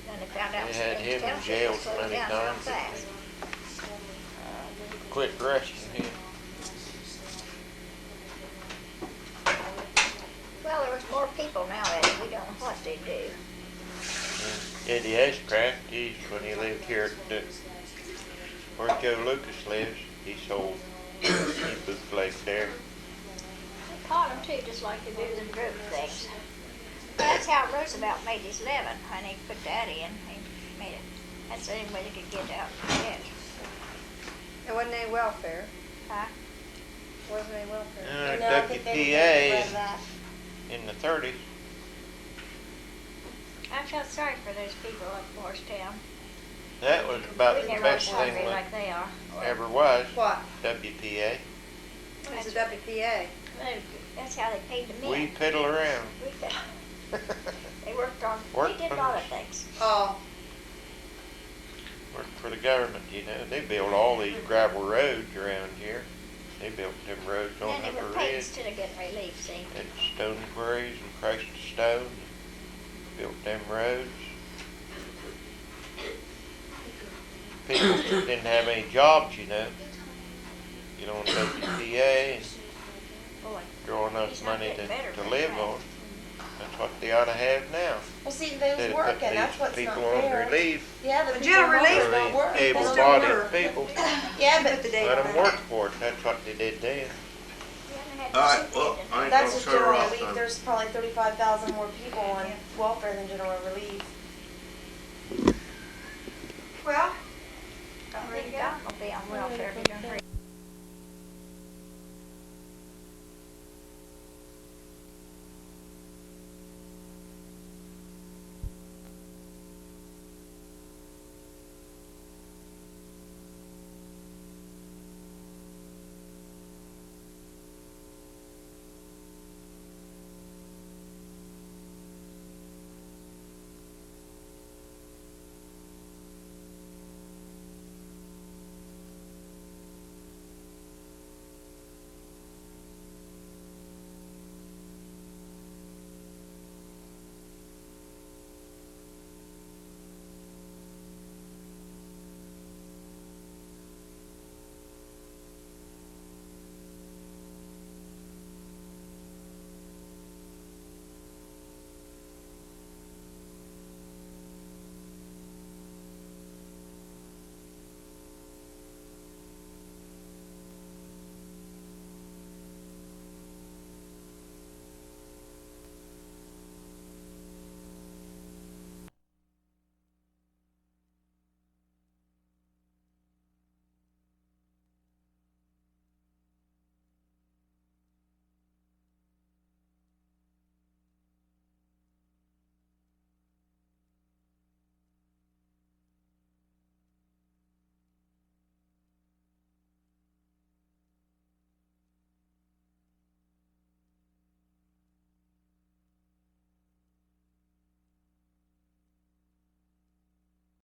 Then they found out it They was had Ames him in Township. jail They closed many down real times. fast. Quit arresting him. Well, there was more people now, Eddie. We don't know what they do. And Eddie Ashcraft, he's when he lived here at the, where Joe Lucas lives, he sold he bootleg there. They caught them too, just like they do the drug things. That's how Roosevelt made his living. When he put that in, he made it. That's the only way they could get out of debt. There wasn't any welfare. Huh? Wasn't any welfare. No, I think they didn't WPA get that. in the 30s. I felt sorry for those people up Morristown. That was about We the never best was thing hungry that like they are. ever was, What? WPA. It's a WPA. That's how they paid the men. We piddle around. They worked on, Worked they did a on lot us. of things. Oh, Worked for the government, you know. They built all these gravel roads around here. They built them roads on And they Upper were paid Ridge. instead of getting relief, see. Had stone quarries and crushed stone. Built them roads. People didn't have any jobs, you know. Get on WPA and Boy, draw He's enough not money getting better to than live that. on. That's what they ought to have now. Well, see, they Instead was of working, putting that's these what's not people on fair. relief Yeah, the The people general working relief for don't the work. They don't able-bodied work. people. Yeah, put but the date Let on them that. work for it. That's what they did then. you haven't had All right, to sit well, there, I ain't that's gonna just turn her general off relief. then. There's probably 35,000 more people on welfare than general relief. well, Don't really got, will be on welfare, if you don't hurry.